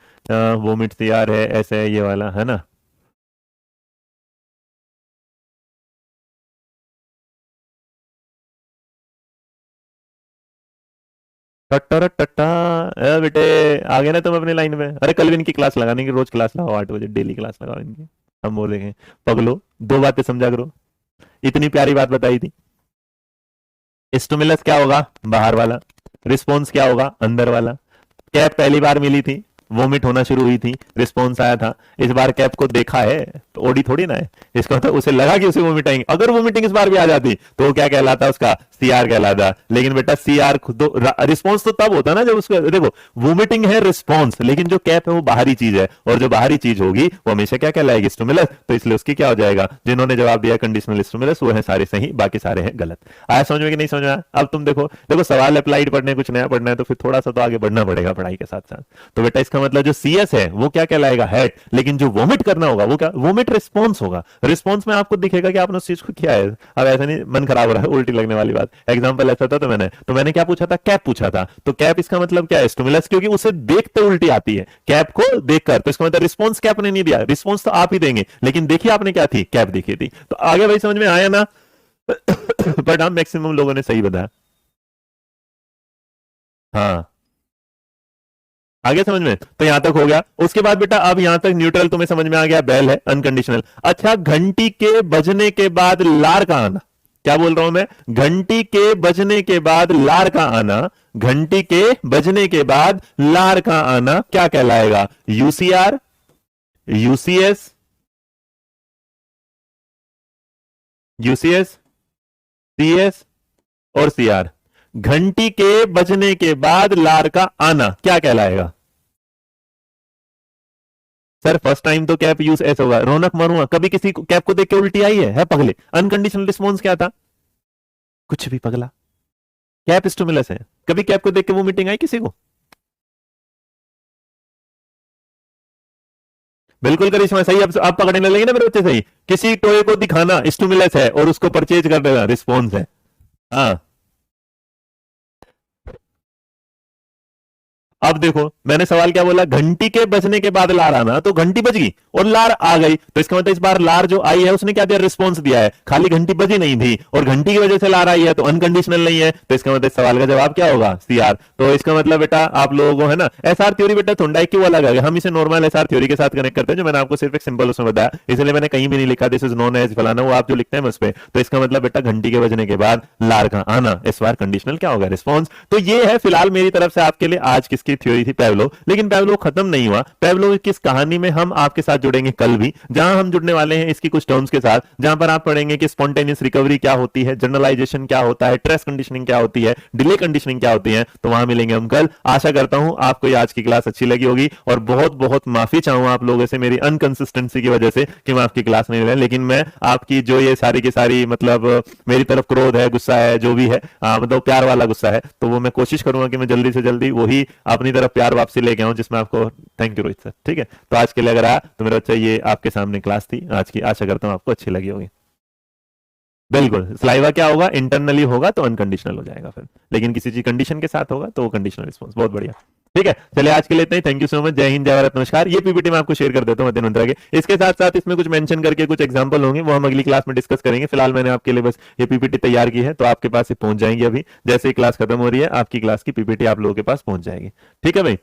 वोमिट तैयार है, ऐसे है ये वाला, है ना? टट्टर टट्टा। बेटे आ गए ना तुम अपनी लाइन में? अरे कल भी इनकी क्लास लगाने की, रोज क्लास लगाओ 8 बजे, डेली क्लास लगाओ इनकी। हम बोलेंगे पगलो, दो बातें समझा करो। इतनी प्यारी बात बताई थी। स्टिमुलस क्या होगा? बाहर वाला। रिस्पॉन्स क्या होगा? अंदर वाला। कैप पहली बार मिली थी, वोमिट होना शुरू हुई थी, रिस्पॉन्स आया था। इस बार कैप को देखा है, तो ओडी थोड़ी ना है, इसका मतलब उसे लगा कि उसे वोमिट आएंगे। अगर वोमिटिंग इस बार भी आ जाती तो वो क्या कहलाता? उसका सीआर कहलाता। लेकिन बेटा सीआर रिस्पॉन्स तो तब होता ना जब उसका, देखो वोमिटिंग है रिस्पॉन्स, लेकिन जो कैप है वो बाहरी चीज है, और जो बाहरी चीज होगी वो हमेशा क्या कहलाएगी? स्टिमुलस। तो इसलिए उसकी क्या हो जाएगा? जिन्होंने जवाब दिया कंडीशनल स्टिमुलस वो है सारे सही, बाकी सारे हैं गलत। आया समझ में कि नहीं समझ में आया? अब तुम देखो, देखो सवाल अप्लाइड पढ़ने, कुछ नया पढ़ना है तो फिर थोड़ा सा तो आगे बढ़ना पड़ेगा पढ़ाई के साथ साथ। तो बेटा इसका मतलब जो सीएस है वो क्या कहलाएगा? हेड। लेकिन जो वोमिट करना होगा वो क्या? वोमिट रिस्पॉन्स होगा। रिस्पॉन्स में आपको दिखेगा कि आपने उस चीज को किया है। अब ऐसा नहीं मन खराब हो रहा है, उल्टी लगने वाली बात, एग्जांपल ऐसा था, तो मैंने क्या पूछा था? कैप पूछा था। तो कैप इसका मतलब क्या है? स्टिमुलस, क्योंकि उसे देखते उल्टी आती है, कैप को देखकर। तो इसका मतलब रिस्पॉन्स कैप ने नहीं दिया, रिस्पॉन्स तो आप ही देंगे, लेकिन देखिए आपने क्या थी? कैप देखी थी। तो आगे भाई समझ में आया ना? बट हम मैक्सिमम लोगों ने सही बताया। हाँ आगे समझ में? तो यहां तक हो गया। उसके बाद बेटा अब यहां तक न्यूट्रल तुम्हें समझ में आ गया, बेल है अनकंडीशनल। अच्छा, घंटी के बजने के बाद लार का आना, क्या बोल रहा हूं मैं? घंटी के बजने के बाद लार का आना, घंटी के बजने के बाद लार का आना क्या कहलाएगा? यूसीआर, यूसीएस, यूसीएस, सीएस और सीआर। घंटी के बजने के बाद लार का आना क्या कहलाएगा? सर फर्स्ट टाइम तो कैप यूज ऐसा होगा। रौनक मरुआ, कभी किसी को कैप को देख के उल्टी आई है पगले? अनकंडीशनल रिस्पॉन्स क्या था? कुछ भी पगला, कैप स्टिमुलस है। कभी कैप को देख के वो मीटिंग आई किसी को? बिल्कुल करिश्मा सही। अब आप पकड़ने लगेंगे ना मेरे बच्चे, सही। किसी टोए को दिखाना स्टिमुलस है और उसको परचेज कर देना रिस्पॉन्स है। हाँ, अब देखो मैंने सवाल क्या बोला? घंटी के बजने के बाद लार आना, तो घंटी बज गई और लार आ गई, तो इसका मतलब इस बार लार जो आई है उसने क्या दिया? रिस्पॉन्स दिया है। खाली घंटी बजी नहीं थी और घंटी की वजह से लार आई है, तो अनकंडीशनल नहीं है। तो इसका मतलब सवाल का जवाब क्या होगा? सीआर। तो इसका मतलब बेटा आप लोगों को है ना, एसआर थ्योरी बेटा थोड़ा क्यों अलग है? हम इसे नॉर्मल एसआर थ्योरी के साथ कनेक्ट करते हैं, जो मैंने आपको सिर्फ एक सिंपल उसमें बताया, इसलिए मैंने कहीं भी नहीं लिखा दिस इज नोन एज फलाना, वो आप जो लिखते हैं उस पे। तो इसका मतलब बेटा घंटी के बजने के बाद लार का आना, इस बार कंडीशनल क्या होगा? रिस्पॉन्स। तो ये है फिलहाल मेरी तरफ से आपके लिए आज किसकी थ्योरी थी? पेवलोव। लेकिन पेवलोव खत्म नहीं हुआ। पेवलोव की इस कहानी में हम आपके साथ जुड़ेंगे कल भी, जहां हम जुड़ने वाले हैं इसकी कुछ टर्म्स के साथ, जहां पर आप पढ़ेंगे कि स्पॉन्टेनियस रिकवरी क्या होती है, जनरलाइजेशन क्या होता है, ट्रेस कंडीशनिंग क्या होती है, डिले कंडीशनिंग क्या होती है। तो वहां मिलेंगे हम कल। आशा करता हूं आपको आज की क्लास अच्छी लगी होगी, और बहुत बहुत माफी चाहूंगा आप लोगों से मेरी अनकंसिस्टेंसी की वजह से कि मैं आपकी क्लास नहीं ले, लेकिन मैं आपकी जो ये सारी की सारी मतलब मेरी तरफ क्रोध है, गुस्सा है, जो भी है मतलब प्यार वाला गुस्सा है, तो वो मैं कोशिश करूंगा कि मैं जल्दी से जल्दी वही अपनी तरफ प्यार वापसी लेके आऊं, जिसमें आपको थैंक यू रोहित सर। ठीक है, तो आज के लिए अगर आया तो मेरा बच्चा ये आपके सामने क्लास थी आज की, आशा करता हूं आपको अच्छी लगी होगी। बिल्कुल, स्लाइवा क्या होगा? इंटरनली होगा तो अनकंडीशनल हो जाएगा फिर, लेकिन किसी चीज कंडीशन के साथ होगा तो वो कंडीशनल रिस्पॉन्स। बहुत बढ़िया। ठीक है, चलिए आज के लिए इतना ही। Thank you so much. जय हिंद, जय भारत, नमस्कार। ये पीपीटी मैं आपको शेयर कर देता हूँ मध्य मंत्रा के। इसके साथ साथ इसमें कुछ मेंशन करके कुछ एग्जांपल होंगे, वो हम अगली क्लास में डिस्कस करेंगे। फिलहाल मैंने आपके लिए बस ये पीपीटी तैयार की है, तो आपके पास ये पहुंच जाएंगी। अभी जैसे ही क्लास खत्म हो रही है आपकी क्लास की पीपीटी आप लोगों के पास पहुंच जाएगी। ठीक है भाई।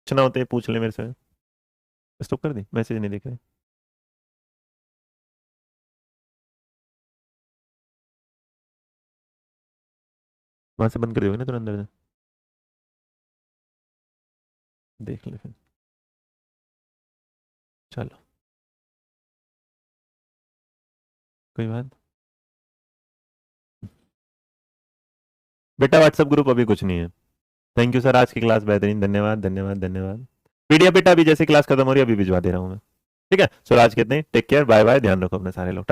पूछना होते पूछ ले मेरे से। स्टॉप कर दी, मैसेज नहीं देख रहे। वहां से बंद कर दोगे ना तुरंत अंदर से? देख ले फिर। चलो, कोई बात। बेटा व्हाट्सएप ग्रुप अभी कुछ नहीं है। थैंक यू सर, आज की क्लास बेहतरीन। धन्यवाद धन्यवाद धन्यवाद। पीडीएफ बेटा अभी जैसे क्लास खत्म हो रही है अभी भिजवा दे रहा हूँ मैं। ठीक है, सर आज कितने, टेक केयर, बाय बाय, ध्यान रखो अपने सारे लोग।